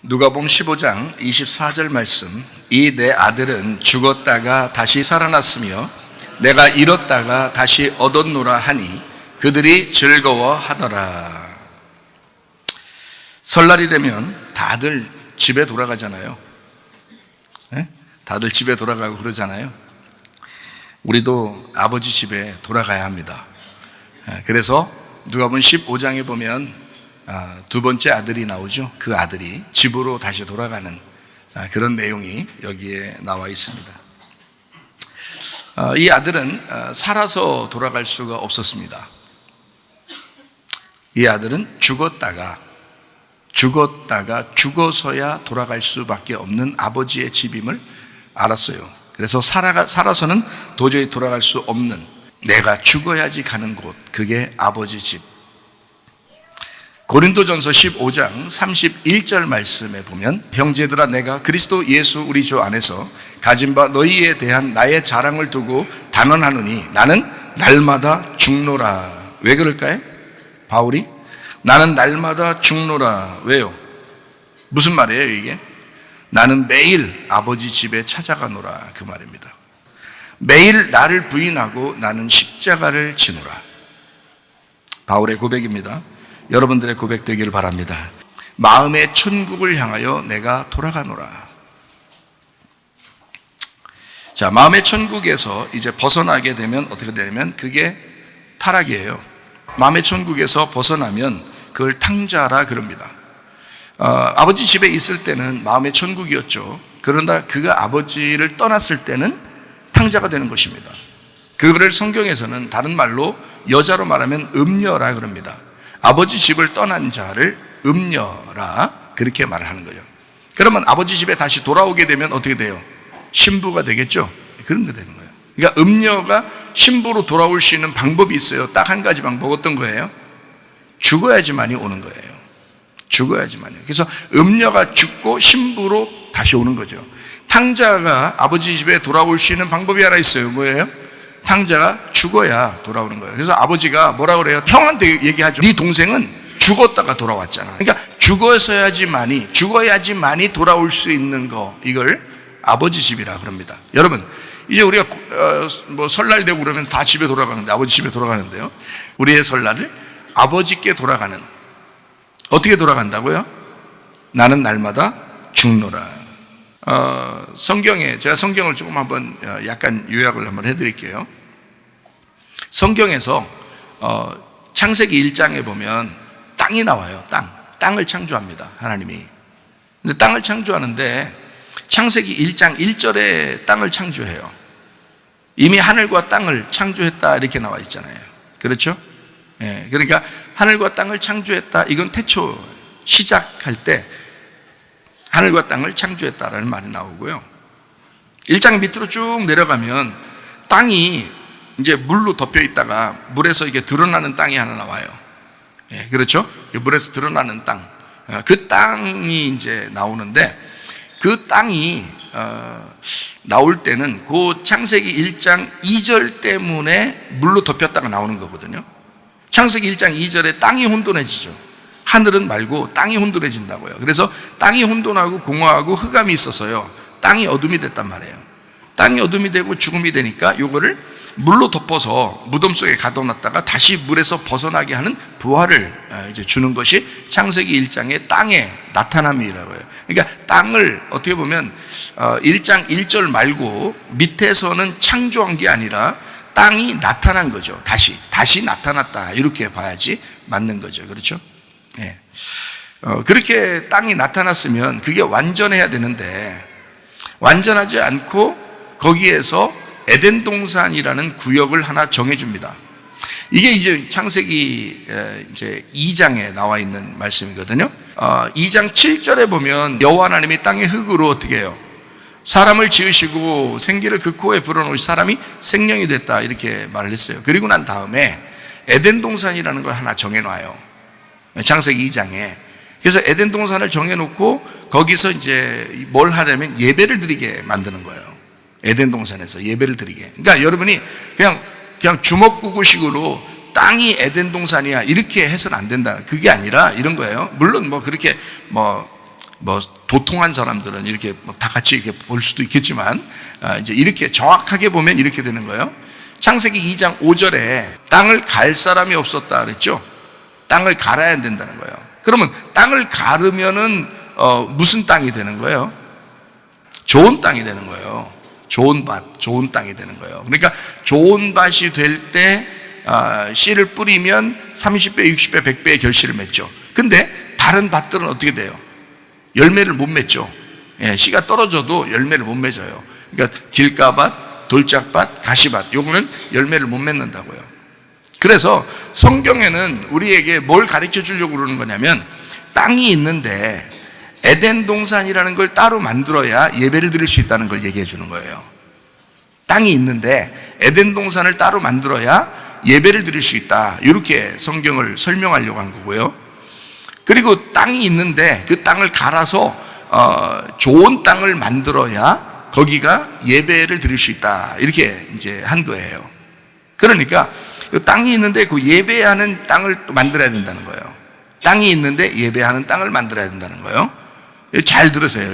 누가복음 15장 24절 말씀, 이 내 아들은 죽었다가 다시 살아났으며 내가 잃었다가 다시 얻었노라 하니 그들이 즐거워하더라. 설날이 되면 다들 집에 돌아가잖아요. 네? 다들 집에 돌아가고 그러잖아요. 우리도 아버지 집에 돌아가야 합니다. 그래서 누가복음 15장에 보면 두 번째 아들이 나오죠. 그 아들이 집으로 다시 돌아가는 그런 내용이 여기에 나와 있습니다. 이 아들은 살아서 돌아갈 수가 없었습니다. 이 아들은 죽어서야 돌아갈 수밖에 없는 아버지의 집임을 알았어요. 그래서 살아서는 도저히 돌아갈 수 없는, 내가 죽어야지 가는 곳, 그게 아버지 집. 고린도전서 15장 31절 말씀에 보면, 형제들아 내가 그리스도 예수 우리 주 안에서 가진 바 너희에 대한 나의 자랑을 두고 단언하노니 나는 날마다 죽노라. 왜 그럴까요? 바울이 나는 날마다 죽노라. 왜요? 무슨 말이에요 이게? 나는 매일 아버지 집에 찾아가노라, 그 말입니다. 매일 나를 부인하고 나는 십자가를 지노라. 바울의 고백입니다. 여러분들의 고백 되기를 바랍니다. 마음의 천국을 향하여 내가 돌아가노라. 자, 마음의 천국에서 이제 벗어나게 되면 어떻게 되냐면 그게 타락이에요. 마음의 천국에서 벗어나면 그걸 탕자라 그럽니다. 아버지 집에 있을 때는 마음의 천국이었죠. 그러나 그가 아버지를 떠났을 때는 탕자가 되는 것입니다. 그거를 성경에서는 다른 말로 여자로 말하면 음녀라 그럽니다. 아버지 집을 떠난 자를 음녀라 그렇게 말을 하는 거죠. 그러면 아버지 집에 다시 돌아오게 되면 어떻게 돼요? 신부가 되겠죠. 그런 게 되는 거예요. 그러니까 음녀가 신부로 돌아올 수 있는 방법이 있어요. 딱 한 가지 방법. 어떤 거예요? 죽어야지만이 오는 거예요. 죽어야지만요. 그래서 음녀가 죽고 신부로 다시 오는 거죠. 탕자가 아버지 집에 돌아올 수 있는 방법이 하나 있어요. 뭐예요? 탕자가 죽어야 돌아오는 거예요. 그래서 아버지가 뭐라 그래요? 형한테 얘기하죠. 네 동생은 죽었다가 돌아왔잖아. 그러니까 죽어야지만이 돌아올 수 있는 거, 이걸 아버지 집이라 그럽니다. 여러분, 이제 우리가 설날 되고 그러면 다 집에 돌아가는데, 아버지 집에 돌아가는데요, 우리의 설날을 아버지께 돌아가는, 어떻게 돌아간다고요? 나는 날마다 죽노라. 성경에, 제가 성경을 조금 한번 약간 요약을 한번 해드릴게요. 성경에서 창세기 1장에 보면 땅이 나와요. 땅을 창조합니다, 하나님이. 근데 땅을 창조하는데 창세기 1장 1절에 땅을 창조해요. 이미 하늘과 땅을 창조했다 이렇게 나와 있잖아요. 그렇죠? 예, 그러니까 하늘과 땅을 창조했다, 이건 태초 시작할 때 하늘과 땅을 창조했다라는 말이 나오고요. 1장 밑으로 쭉 내려가면 땅이 이제 물로 덮여 있다가 물에서 이게 드러나는 땅이 하나 나와요. 예, 그렇죠? 물에서 드러나는 땅. 그 땅이 이제 나오는데, 그 땅이 나올 때는 그 창세기 1장 2절 때문에 물로 덮였다가 나오는 거거든요. 창세기 1장 2절에 땅이 혼돈해지죠. 하늘은 말고 땅이 혼돈해진다고요. 그래서 땅이 혼돈하고 공허하고 흑암이 있어서요, 땅이 어둠이 됐단 말이에요. 땅이 어둠이 되고 죽음이 되니까 요거를 물로 덮어서 무덤 속에 가둬놨다가 다시 물에서 벗어나게 하는 부활을 이제 주는 것이 창세기 1장의 땅의 나타남이라고 해요. 그러니까 땅을 어떻게 보면 1장 1절 말고 밑에서는 창조한 게 아니라 땅이 나타난 거죠. 다시 나타났다, 이렇게 봐야지 맞는 거죠. 그렇죠? 예. 그렇게 땅이 나타났으면 그게 완전해야 되는데, 완전하지 않고 거기에서 에덴 동산이라는 구역을 하나 정해줍니다. 이게 이제 창세기 이제 2장에 나와 있는 말씀이거든요. 2장 7절에 보면 여호와 하나님이 땅의 흙으로 어떻게 해요? 사람을 지으시고 생기를 그 코에 불어넣으시 사람이 생명이 됐다, 이렇게 말을 했어요. 그리고 난 다음에 에덴 동산이라는 걸 하나 정해놔요, 창세기 2장에. 그래서 에덴 동산을 정해놓고 거기서 이제 뭘 하냐면 예배를 드리게 만드는 거예요. 에덴 동산에서 예배를 드리게. 그러니까 여러분이 그냥 주먹구구식으로 땅이 에덴 동산이야 이렇게 해서는 안 된다, 그게 아니라 이런 거예요. 물론 그렇게 뭐 도통한 사람들은 이렇게 다 같이 이렇게 볼 수도 있겠지만, 이제 이렇게 정확하게 보면 이렇게 되는 거예요. 창세기 2장 5절에 땅을 갈 사람이 없었다 그랬죠. 땅을 갈아야 된다는 거예요. 그러면 땅을 가르면은 무슨 땅이 되는 거예요? 좋은 땅이 되는 거예요. 좋은 밭, 좋은 땅이 되는 거예요. 그러니까 좋은 밭이 될 때 씨를 뿌리면 30배, 60배, 100배의 결실을 맺죠. 근데 다른 밭들은 어떻게 돼요? 열매를 못 맺죠. 예, 씨가 떨어져도 열매를 못 맺어요. 그러니까 길가밭, 돌짝밭, 가시밭, 요거는 열매를 못 맺는다고요. 그래서 성경에는 우리에게 뭘 가르쳐 주려고 그러는 거냐면, 땅이 있는데 에덴 동산이라는 걸 따로 만들어야 예배를 드릴 수 있다는 걸 얘기해 주는 거예요. 땅이 있는데 에덴 동산을 따로 만들어야 예배를 드릴 수 있다, 이렇게 성경을 설명하려고 한 거고요. 그리고 땅이 있는데 그 땅을 갈아서 좋은 땅을 만들어야 거기가 예배를 드릴 수 있다, 이렇게 이제 한 거예요. 그러니까 땅이 있는데 그 예배하는 땅을 또 만들어야 된다는 거예요. 땅이 있는데 예배하는 땅을 만들어야 된다는 거예요. 잘 들으세요.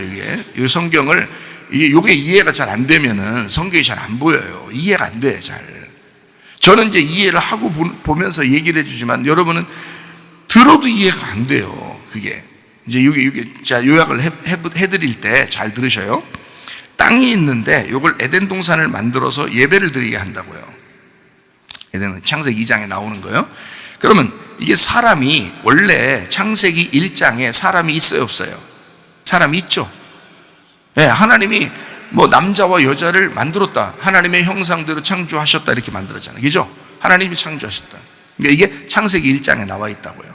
이 성경을, 이게 이해가 잘 안 되면은 성경이 잘 안 보여요. 이해가 안 돼, 잘. 저는 이제 이해를 하고 보면서 얘기를 해주지만 여러분은 들어도 이해가 안 돼요. 그게 이제 자, 요약을 해드릴 때 잘 들으셔요. 땅이 있는데 이걸 에덴 동산을 만들어서 예배를 드리게 한다고요. 에덴은 창세기 2장에 나오는 거예요. 그러면 이게 사람이, 원래 창세기 1장에 사람이 있어요, 없어요? 사람이 있죠. 네, 하나님이 뭐 남자와 여자를 만들었다, 하나님의 형상대로 창조하셨다, 이렇게 만들었잖아요. 그죠? 하나님이 창조하셨다. 그러니까 이게 창세기 1장에 나와 있다고요.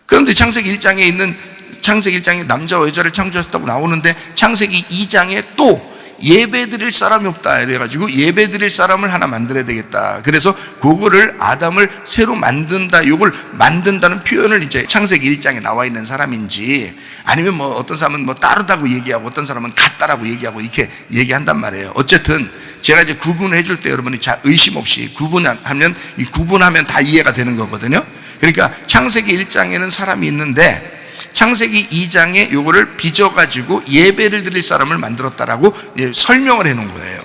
그런데 창세기 1장에 남자와 여자를 창조하셨다고 나오는데, 창세기 2장에 또 예배 드릴 사람이 없다 이래가지고 예배 드릴 사람을 하나 만들어야 되겠다. 그래서 그거를 아담을 새로 만든다, 이걸 만든다는 표현을 이제 창세기 1장에 나와 있는 사람인지, 아니면 뭐 어떤 사람은 뭐 따르다고 얘기하고 어떤 사람은 같다라고 얘기하고 이렇게 얘기한단 말이에요. 어쨌든 제가 이제 구분을 해줄 때 여러분이 자 의심 없이 구분하면 다 이해가 되는 거거든요. 그러니까 창세기 1장에는 사람이 있는데 창세기 2장에 요거를 빚어가지고 예배를 드릴 사람을 만들었다라고 설명을 해놓은 거예요.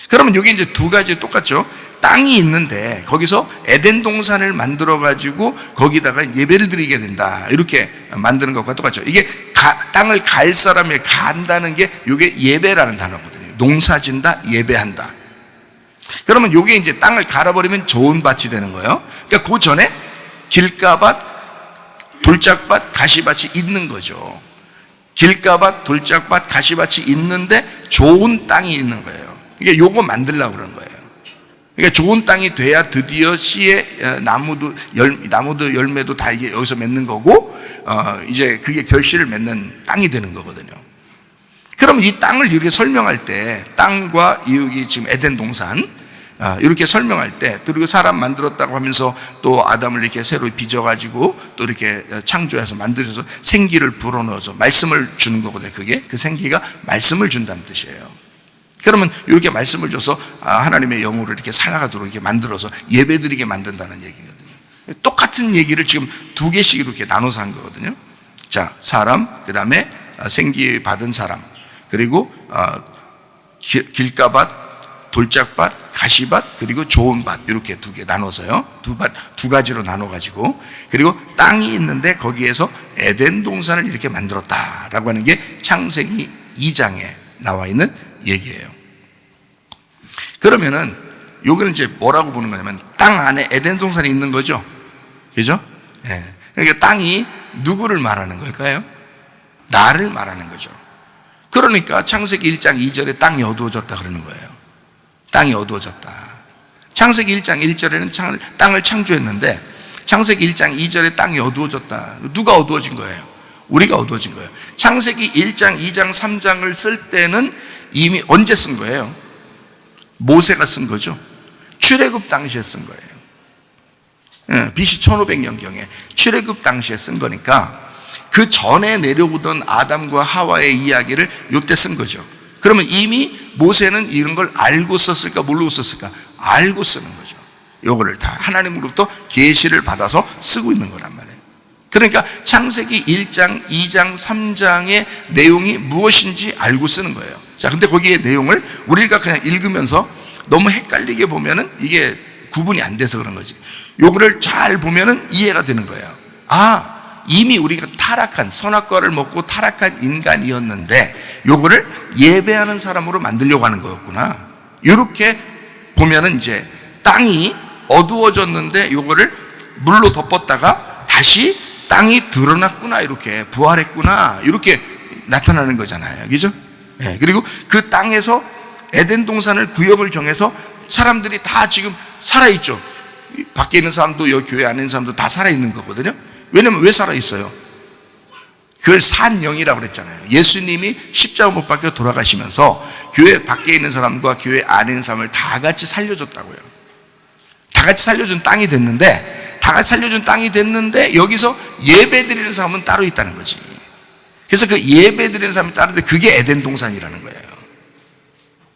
그러면 여기 이제 두 가지 똑같죠. 땅이 있는데 거기서 에덴 동산을 만들어가지고 거기다가 예배를 드리게 된다, 이렇게 만드는 것과 똑같죠. 이게 땅을 갈 사람이 간다는 게 요게 예배라는 단어거든요. 농사진다, 예배한다. 그러면 요게 이제 땅을 갈아버리면 좋은 밭이 되는 거예요. 그러니까 그 전에 길가밭, 돌짝밭, 가시밭이 있는 거죠. 길가밭, 돌짝밭, 가시밭이 있는데 좋은 땅이 있는 거예요. 이게 요거 만들려고 그러는 거예요. 그러니까 좋은 땅이 돼야 드디어 씨의 나무도 열매도 다 이게 여기서 맺는 거고, 이제 그게 결실을 맺는 땅이 되는 거거든요. 그러면 이 땅을 이렇게 설명할 때, 땅과 여기 지금 에덴 동산, 이렇게 설명할 때, 그리고 사람 만들었다고 하면서 또 아담을 이렇게 새로 빚어가지고 또 이렇게 창조해서 만들어서 생기를 불어넣어서 말씀을 주는 거거든요. 그게 그 생기가 말씀을 준다는 뜻이에요. 그러면 이렇게 말씀을 줘서 하나님의 영으로 이렇게 살아가도록 이렇게 만들어서 예배드리게 만든다는 얘기거든요. 똑같은 얘기를 지금 두 개씩 이렇게 나눠서 한 거거든요. 자, 사람, 그 다음에 생기 받은 사람, 그리고 길가밭, 돌짝밭, 가시밭, 그리고 좋은 밭, 이렇게 두 개 나눠서요. 두 가지로 나눠가지고, 그리고 땅이 있는데 거기에서 에덴 동산을 이렇게 만들었다라고 하는 게 창세기 2장에 나와 있는 얘기예요. 그러면은 여기는 이제 뭐라고 보는 거냐면, 땅 안에 에덴 동산이 있는 거죠. 그죠? 예. 그러니까 땅이 누구를 말하는 걸까요? 나를 말하는 거죠. 그러니까 창세기 1장 2절에 땅이 어두워졌다 그러는 거예요. 땅이 어두워졌다. 창세기 1장 1절에는 땅을 창조했는데 창세기 1장 2절에 땅이 어두워졌다. 누가 어두워진 거예요? 우리가 어두워진 거예요. 창세기 1장, 2장, 3장을 쓸 때는 이미 언제 쓴 거예요? 모세가 쓴 거죠. 출애굽 당시에 쓴 거예요. BC 1500년경에 출애굽 당시에 쓴 거니까 그 전에 내려오던 아담과 하와의 이야기를 이때 쓴 거죠. 그러면 이미 모세는 이런 걸 알고 썼을까, 모르고 썼을까? 알고 쓰는 거죠. 요거를 다 하나님으로부터 계시를 받아서 쓰고 있는 거란 말이에요. 그러니까 창세기 1장, 2장, 3장의 내용이 무엇인지 알고 쓰는 거예요. 자, 근데 거기에 내용을 우리가 그냥 읽으면서 너무 헷갈리게 보면은 이게 구분이 안 돼서 그런 거지. 요거를 잘 보면은 이해가 되는 거예요. 아, 이미 우리가 타락한, 선악과를 먹고 타락한 인간이었는데 요거를 예배하는 사람으로 만들려고 하는 거였구나. 이렇게 보면은 이제 땅이 어두워졌는데 요거를 물로 덮었다가 다시 땅이 드러났구나, 이렇게 부활했구나, 이렇게 나타나는 거잖아요. 그죠? 네, 그리고 그 땅에서 에덴 동산을 구역을 정해서 사람들이 다 지금 살아있죠. 밖에 있는 사람도 여기 교회 안에 있는 사람도 다 살아있는 거거든요. 왜냐면 왜 살아있어요? 그걸 산 영이라고 그랬잖아요. 예수님이 십자가 못 박혀 돌아가시면서 교회 밖에 있는 사람과 교회 안에 있는 사람을 다 같이 살려줬다고요. 다 같이 살려준 땅이 됐는데, 다 같이 살려준 땅이 됐는데 여기서 예배 드리는 사람은 따로 있다는 거지. 그래서 그 예배 드리는 사람이 따르는데 그게 에덴 동산이라는 거예요.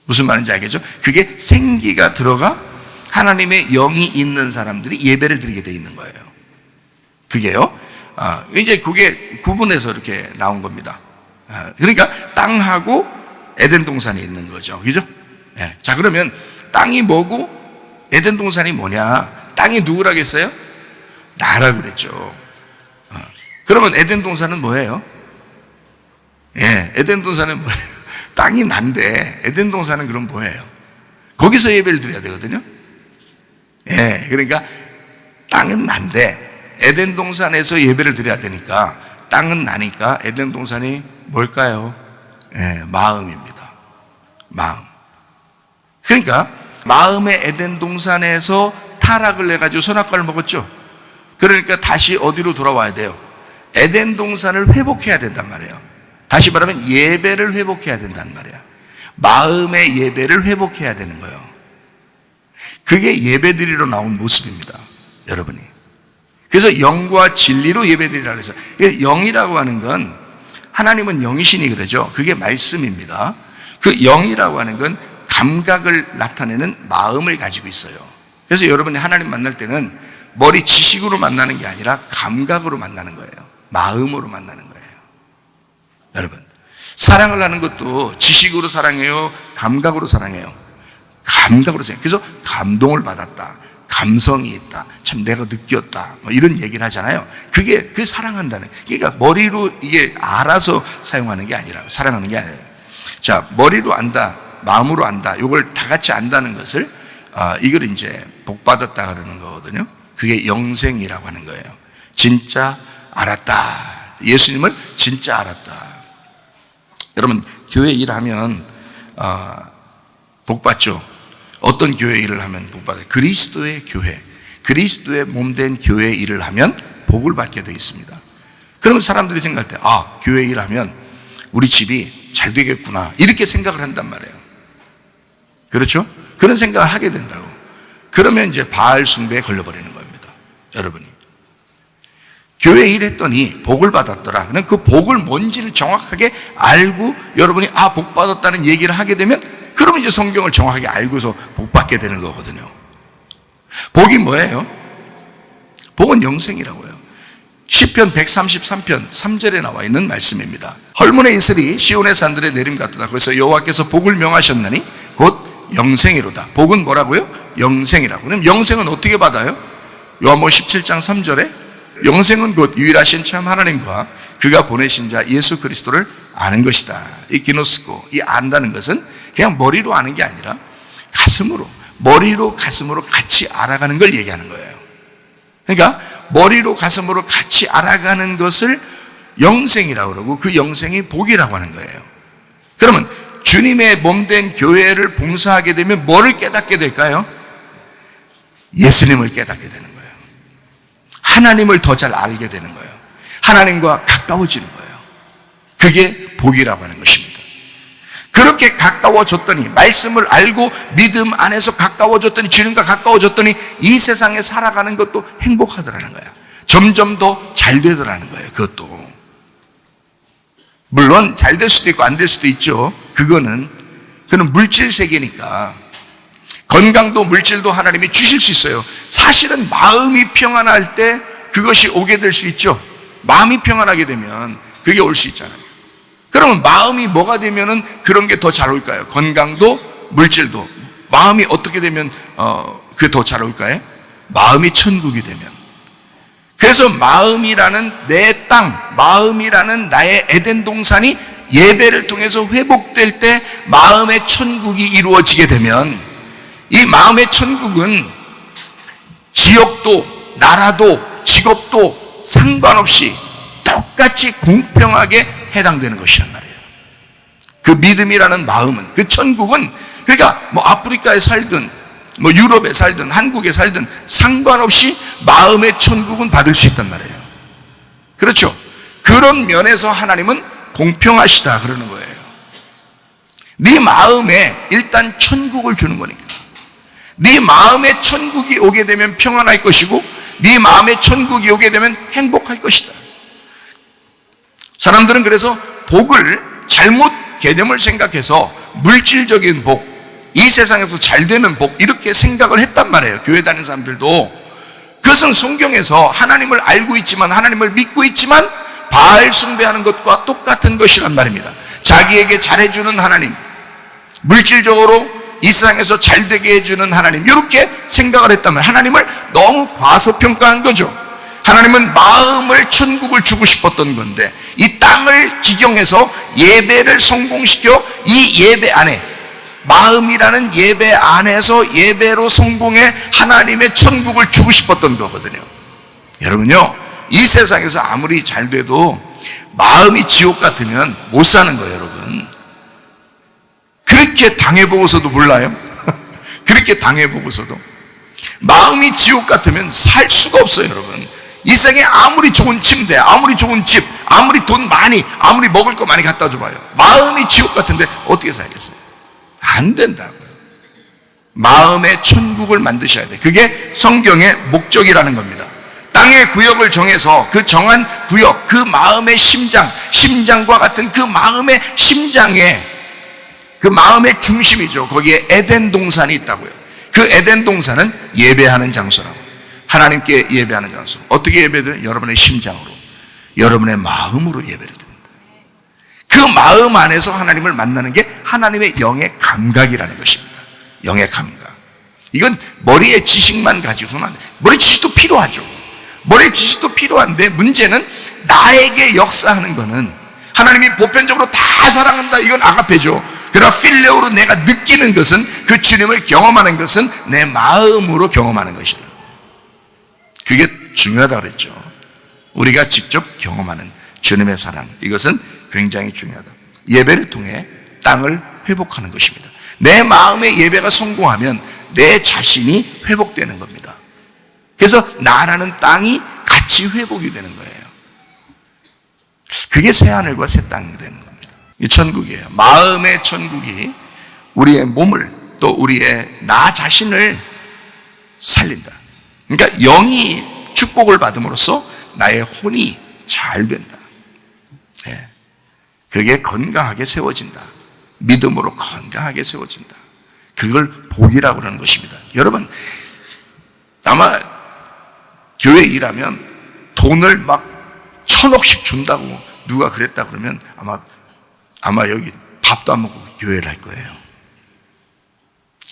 무슨 말인지 알겠죠? 그게 생기가 들어가 하나님의 영이 있는 사람들이 예배를 드리게 돼 있는 거예요. 그게요. 이제 그게 구분해서 이렇게 나온 겁니다. 그러니까 땅하고 에덴 동산이 있는 거죠. 그죠? 네. 자, 그러면 땅이 뭐고 에덴 동산이 뭐냐? 땅이 누구라겠어요? 나라고 그랬죠. 그러면 에덴 동산은 뭐예요? 예, 에덴 동산은 뭐예요? 땅이 난데 에덴 동산은 그럼 뭐예요? 거기서 예배를 드려야 되거든요. 예, 그러니까 땅은 난데 에덴 동산에서 예배를 드려야 되니까, 땅은 나니까 에덴 동산이 뭘까요? 예, 마음입니다. 마음. 그러니까 마음의 에덴 동산에서 타락을 해가지고 선악과를 먹었죠. 그러니까 다시 어디로 돌아와야 돼요? 에덴 동산을 회복해야 된단 말이에요. 다시 말하면 예배를 회복해야 된단 말이야. 마음의 예배를 회복해야 되는 거예요. 그게 예배드리러 나온 모습입니다, 여러분이. 그래서 영과 진리로 예배드리라 그래서, 영이라고 하는 건, 하나님은 영이시니 그러죠. 그게 말씀입니다. 그 영이라고 하는 건 감각을 나타내는 마음을 가지고 있어요. 그래서 여러분이 하나님 만날 때는 머리 지식으로 만나는 게 아니라 감각으로 만나는 거예요. 마음으로 만나는 거예요. 여러분, 사랑을 하는 것도 지식으로 사랑해요? 감각으로 사랑해요? 감각으로 사랑해요. 그래서 감동을 받았다, 감성이 있다, 참 내가 느꼈다, 뭐 이런 얘기를 하잖아요. 그게 그 사랑한다는, 그러니까 머리로 이게 알아서 사용하는 게 아니라, 사랑하는 게 아니에요. 자, 머리로 안다, 마음으로 안다, 이걸 다 같이 안다는 것을 이걸 이제 복 받았다 그러는 거거든요. 그게 영생이라고 하는 거예요. 진짜 알았다, 예수님을 진짜 알았다. 여러분, 교회 일하면 복 받죠. 어떤 교회 일을 하면 복 받아요? 그리스도의 교회, 그리스도의 몸된 교회 일을 하면 복을 받게 되어 있습니다. 그러면 사람들이 생각할 때, 교회 일하면 우리 집이 잘 되겠구나, 이렇게 생각을 한단 말이에요. 그렇죠? 그런 생각을 하게 된다고. 그러면 이제 바알 숭배에 걸려버리는 겁니다, 여러분이. 교회 일했더니 복을 받았더라. 그럼 그 복을 뭔지를 정확하게 알고 여러분이 복 받았다는 얘기를 하게 되면, 그러면 이제 성경을 정확하게 알고서 복 받게 되는 거거든요. 복이 뭐예요? 복은 영생이라고요. 시편 133편 3절에 나와 있는 말씀입니다. 헐문의 이슬이 시온의 산들에 내림 같도다. 그래서 여호와께서 복을 명하셨나니 곧 영생이로다. 복은 뭐라고요? 영생이라고. 그럼 영생은 어떻게 받아요? 요한복음 17장 3절에 영생은 곧 유일하신 참 하나님과 그가 보내신 자 예수 그리스도를 아는 것이다. 이 기노스코, 이 안다는 것은 그냥 머리로 아는 게 아니라 가슴으로, 머리로 가슴으로 같이 알아가는 걸 얘기하는 거예요. 그러니까 머리로 가슴으로 같이 알아가는 것을 영생이라고 그러고, 그 영생이 복이라고 하는 거예요. 그러면 주님의 몸된 교회를 봉사하게 되면 뭐를 깨닫게 될까요? 예수님을 깨닫게 되는 거예요. 하나님을 더 잘 알게 되는 거예요. 하나님과 가까워지는 거예요. 그게 복이라고 하는 것입니다. 그렇게 가까워졌더니, 말씀을 알고 믿음 안에서 가까워졌더니, 주님과 가까워졌더니 이 세상에 살아가는 것도 행복하더라는 거예요. 점점 더 잘 되더라는 거예요. 그것도 물론 잘 될 수도 있고 안 될 수도 있죠. 그거는 물질 세계니까. 건강도 물질도 하나님이 주실 수 있어요. 사실은 마음이 평안할 때 그것이 오게 될 수 있죠. 마음이 평안하게 되면 그게 올 수 있잖아요. 그러면 마음이 뭐가 되면은 그런 게 더 잘 올까요? 건강도 물질도. 마음이 어떻게 되면 그게 더 잘 올까요? 마음이 천국이 되면. 그래서 마음이라는 내 땅, 마음이라는 나의 에덴 동산이 예배를 통해서 회복될 때 마음의 천국이 이루어지게 되면, 이 마음의 천국은 지역도 나라도 직업도 상관없이 똑같이 공평하게 해당되는 것이란 말이에요. 그 믿음이라는 마음은, 그 천국은, 그러니까 뭐 아프리카에 살든 뭐 유럽에 살든 한국에 살든 상관없이 마음의 천국은 받을 수 있단 말이에요. 그렇죠? 그런 면에서 하나님은 공평하시다 그러는 거예요. 네 마음에 일단 천국을 주는 거니까. 네 마음에 천국이 오게 되면 평안할 것이고, 네 마음에 천국이 오게 되면 행복할 것이다. 사람들은 그래서 복을 잘못 개념을 생각해서 물질적인 복, 이 세상에서 잘 되는 복, 이렇게 생각을 했단 말이에요. 교회 다니는 사람들도. 그것은 성경에서 하나님을 알고 있지만, 하나님을 믿고 있지만 바알 숭배하는 것과 똑같은 것이란 말입니다. 자기에게 잘해주는 하나님, 물질적으로 이 세상에서 잘 되게 해주는 하나님, 이렇게 생각을 했단 말이에요. 하나님을 너무 과소평가한 거죠. 하나님은 마음을, 천국을 주고 싶었던 건데, 이 땅을 기경해서 예배를 성공시켜 이 예배 안에, 마음이라는 예배 안에서 예배로 성공해 하나님의 천국을 주고 싶었던 거거든요. 여러분요, 이 세상에서 아무리 잘 돼도 마음이 지옥 같으면 못 사는 거예요, 여러분. 그렇게 당해보고서도 몰라요? 그렇게 당해보고서도. 마음이 지옥 같으면 살 수가 없어요, 여러분. 이 세상에 아무리 좋은 침대, 아무리 좋은 집, 아무리 돈 많이, 아무리 먹을 거 많이 갖다 줘봐요. 마음이 지옥 같은데 어떻게 살겠어요? 안 된다고요. 마음의 천국을 만드셔야 돼. 그게 성경의 목적이라는 겁니다. 땅의 구역을 정해서 그 정한 구역, 그 마음의 심장, 심장과 같은 그 마음의 심장에, 그 마음의 중심이죠. 거기에 에덴 동산이 있다고요. 그 에덴 동산은 예배하는 장소라고. 하나님께 예배하는 장소. 어떻게 예배를? 여러분의 심장으로, 여러분의 마음으로 예배를 드립니다. 그 마음 안에서 하나님을 만나는 게 하나님의 영의 감각이라는 것입니다. 영의 감각. 이건 머리의 지식만 가지고는 안 돼요. 머리 지식도 필요하죠. 머리 지식도 필요한데, 문제는 나에게 역사하는 거는, 하나님이 보편적으로 다 사랑한다, 이건 아가페죠. 그러나 필레오로 내가 느끼는 것은, 그 주님을 경험하는 것은 내 마음으로 경험하는 것이에요. 그게 중요하다고 그랬죠. 우리가 직접 경험하는 주님의 사랑, 이것은 굉장히 중요하다. 예배를 통해 땅을 회복하는 것입니다. 내 마음의 예배가 성공하면 내 자신이 회복되는 겁니다. 그래서 나라는 땅이 같이 회복이 되는 거예요. 그게 새하늘과 새 땅이 되는 겁니다. 이 천국이에요. 마음의 천국이 우리의 몸을, 또 우리의 나 자신을 살린다. 그러니까 영이 축복을 받음으로써 나의 혼이 잘 된다. 예. 그게 건강하게 세워진다. 믿음으로 건강하게 세워진다. 그걸 복이라고 그러는 것입니다. 여러분, 아마 교회 일하면 돈을 막 1,000억씩 준다고 누가 그랬다 그러면 아마 여기 밥도 안 먹고 교회를 할 거예요.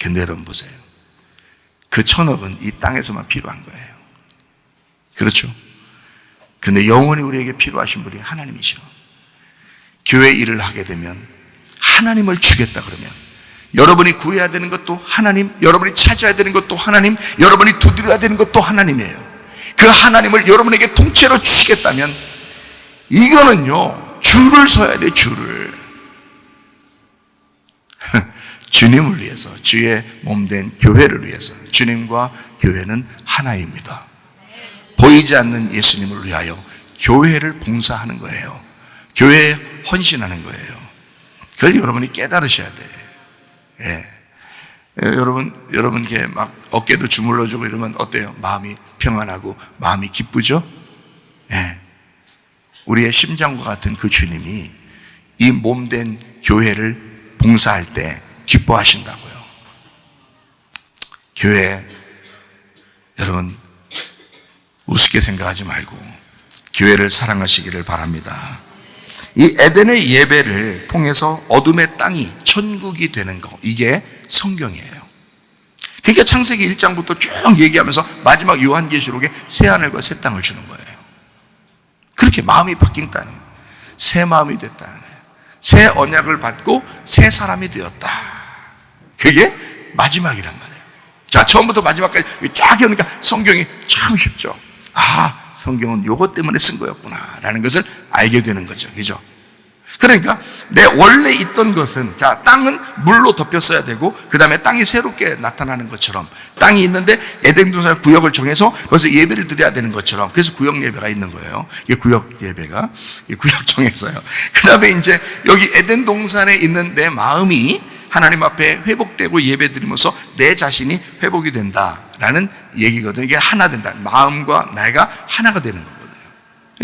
근데 여러분 보세요. 그 1,000억은 이 땅에서만 필요한 거예요. 그렇죠? 근데 영원히 우리에게 필요하신 분이 하나님이셔. 교회 일을 하게 되면 하나님을 주겠다 그러면 여러분이 구해야 되는 것도 하나님, 여러분이 찾아야 되는 것도 하나님, 여러분이 두드려야 되는 것도 하나님이에요. 그 하나님을 여러분에게 통째로 주시겠다면 이거는요, 줄을 서야 돼, 줄을. 주님을 위해서, 주의 몸된 교회를 위해서. 주님과 교회는 하나입니다. 보이지 않는 예수님을 위하여 교회를 봉사하는 거예요. 교회에 헌신하는 거예요. 그걸 여러분이 깨달으셔야 돼. 예. 여러분께 막 어깨도 주물러주고 이러면 어때요? 마음이 평안하고 마음이 기쁘죠? 예. 우리의 심장과 같은 그 주님이 이 몸된 교회를 봉사할 때 기뻐하신다고요. 교회, 여러분, 우습게 생각하지 말고 교회를 사랑하시기를 바랍니다. 이 에덴의 예배를 통해서 어둠의 땅이 천국이 되는 거, 이게 성경이에요. 그러니까 창세기 1장부터 쭉 얘기하면서 마지막 요한계시록에 새하늘과 새 땅을 주는 거예요. 그렇게 마음이 바뀐다는 거예요. 새 마음이 됐다는 거예요. 새 언약을 받고 새 사람이 되었다. 그게 마지막이란 말이에요. 자, 처음부터 마지막까지 쫙 해오니까 성경이 참 쉽죠. 아, 성경은 요것 때문에 쓴 거였구나 라는 것을 알게 되는 거죠. 그죠? 그러니까 내 원래 있던 것은, 자, 땅은 물로 덮였어야 되고 그 다음에 땅이 새롭게 나타나는 것처럼, 땅이 있는데 에덴 동산의 구역을 정해서 거기서 예배를 드려야 되는 것처럼, 그래서 구역 예배가 있는 거예요. 이게 구역 예배가, 구역 정해서요. 그 다음에 이제 여기 에덴 동산에 있는 내 마음이 하나님 앞에 회복되고 예배 드리면서 내 자신이 회복이 된다라는 얘기거든요. 이게 하나 된다. 마음과 내가 하나가 되는 거거든요.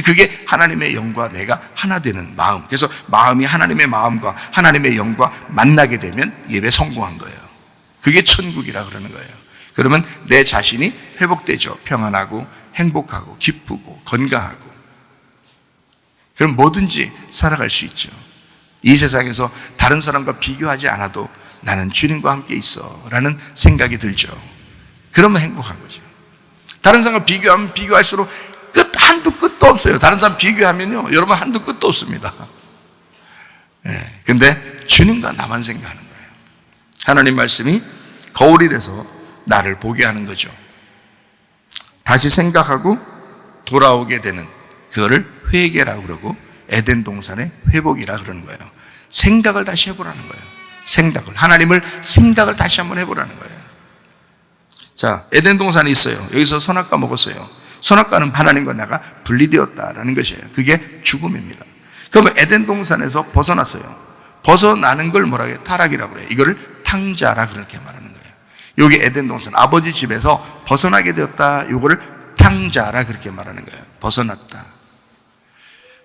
그게 하나님의 영과 내가 하나 되는 마음. 그래서 마음이 하나님의 마음과 하나님의 영과 만나게 되면 예배 성공한 거예요. 그게 천국이라 그러는 거예요. 그러면 내 자신이 회복되죠. 평안하고 행복하고 기쁘고 건강하고. 그럼 뭐든지 살아갈 수 있죠. 이 세상에서 다른 사람과 비교하지 않아도 나는 주님과 함께 있어 라는 생각이 들죠. 그러면 행복한 거죠. 다른 사람과 비교하면 비교할수록 한두 끝도 없어요. 다른 사람 비교하면요, 여러분 한두 끝도 없습니다. 근데 주님과 나만 생각하는 거예요. 하나님 말씀이 거울이 돼서 나를 보게 하는 거죠. 다시 생각하고 돌아오게 되는, 그거를 회개라고 그러고 에덴 동산의 회복이라 그러는 거예요. 생각을 다시 해보라는 거예요. 하나님을 생각을 다시 한번 해보라는 거예요. 자, 에덴 동산이 있어요. 여기서 선악과 먹었어요. 선악과는 하나님과 나가 분리되었다라는 것이에요. 그게 죽음입니다. 그러면 에덴 동산에서 벗어났어요. 벗어나는 걸 뭐라고 해요? 타락이라고 그래요. 이거를 탕자라 그렇게 말하는 거예요. 여기 에덴 동산, 아버지 집에서 벗어나게 되었다. 이거를 탕자라 그렇게 말하는 거예요. 벗어났다.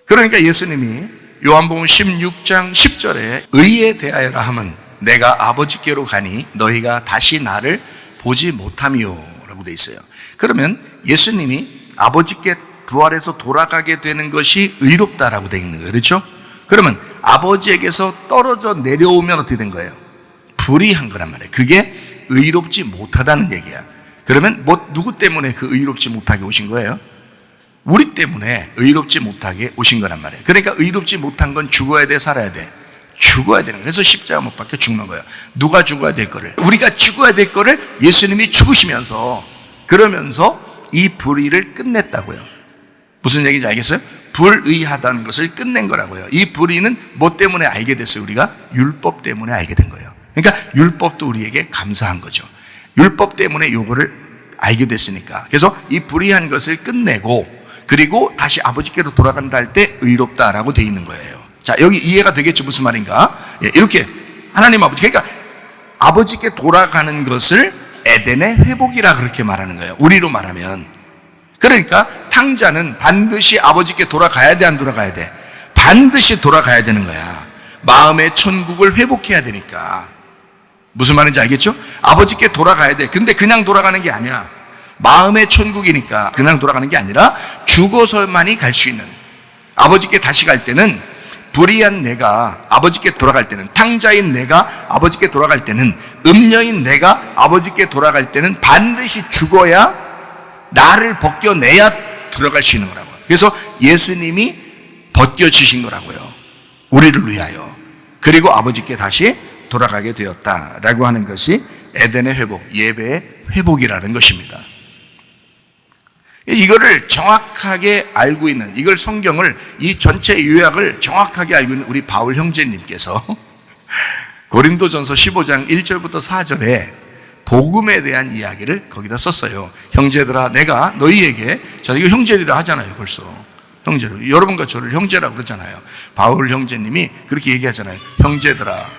그러니까 예수님이 요한복음 16장 10절에 의에 대하여라 함은 내가 아버지께로 가니 너희가 다시 나를 보지 못하미요 라고 돼 있어요. 그러면 예수님이 아버지께 부활해서 돌아가게 되는 것이 의롭다라고 돼 있는 거예요. 그렇죠? 그러면 아버지에게서 떨어져 내려오면 어떻게 된 거예요? 불의한 거란 말이에요. 그게 의롭지 못하다는 얘기야. 그러면 누구 때문에 그 의롭지 못하게 오신 거예요? 우리 때문에 의롭지 못하게 오신 거란 말이에요. 그러니까 의롭지 못한 건 죽어야 돼, 살아야 돼? 죽어야 되는 거예요. 그래서 십자가 못 박혀 죽는 거예요. 누가 죽어야 될 거를, 우리가 죽어야 될 거를 예수님이 죽으시면서, 그러면서 이 불의를 끝냈다고요. 무슨 얘기인지 알겠어요? 불의하다는 것을 끝낸 거라고요. 이 불의는 뭐 때문에 알게 됐어요? 우리가 율법 때문에 알게 된 거예요. 그러니까 율법도 우리에게 감사한 거죠. 율법 때문에 요거를 알게 됐으니까. 그래서 이 불의한 것을 끝내고, 그리고 다시 아버지께로 돌아간다 할 때 의롭다라고 돼 있는 거예요. 자, 여기 이해가 되겠죠? 무슨 말인가? 이렇게 하나님 아버지, 그러니까 아버지께 돌아가는 것을 에덴의 회복이라 그렇게 말하는 거예요. 우리로 말하면. 그러니까 탕자는 반드시 아버지께 돌아가야 돼, 안 돌아가야 돼? 반드시 돌아가야 되는 거야. 마음의 천국을 회복해야 되니까. 무슨 말인지 알겠죠? 아버지께 돌아가야 돼. 근데 그냥 돌아가는 게 아니야. 마음의 천국이니까 그냥 돌아가는 게 아니라 죽어서만이 갈 수 있는, 아버지께 다시 갈 때는, 불의한 내가 아버지께 돌아갈 때는, 탕자인 내가 아버지께 돌아갈 때는, 음녀인 내가 아버지께 돌아갈 때는 반드시 죽어야 나를 벗겨내야 들어갈 수 있는 거라고요. 그래서 예수님이 벗겨주신 거라고요. 우리를 위하여. 그리고 아버지께 다시 돌아가게 되었다라고 하는 것이 에덴의 회복, 예배의 회복이라는 것입니다. 이거를 정확하게 알고 있는, 이걸 성경을, 이 전체 요약을 정확하게 알고 있는 우리 바울 형제님께서 고린도전서 15장 1절부터 4절에 복음에 대한 이야기를 거기다 썼어요. 형제들아, 내가 너희에게, 저 이거 형제들이라 하잖아요. 벌써 형제로, 여러분과 저를 형제라고 그러잖아요. 바울 형제님이 그렇게 얘기하잖아요. 형제들아,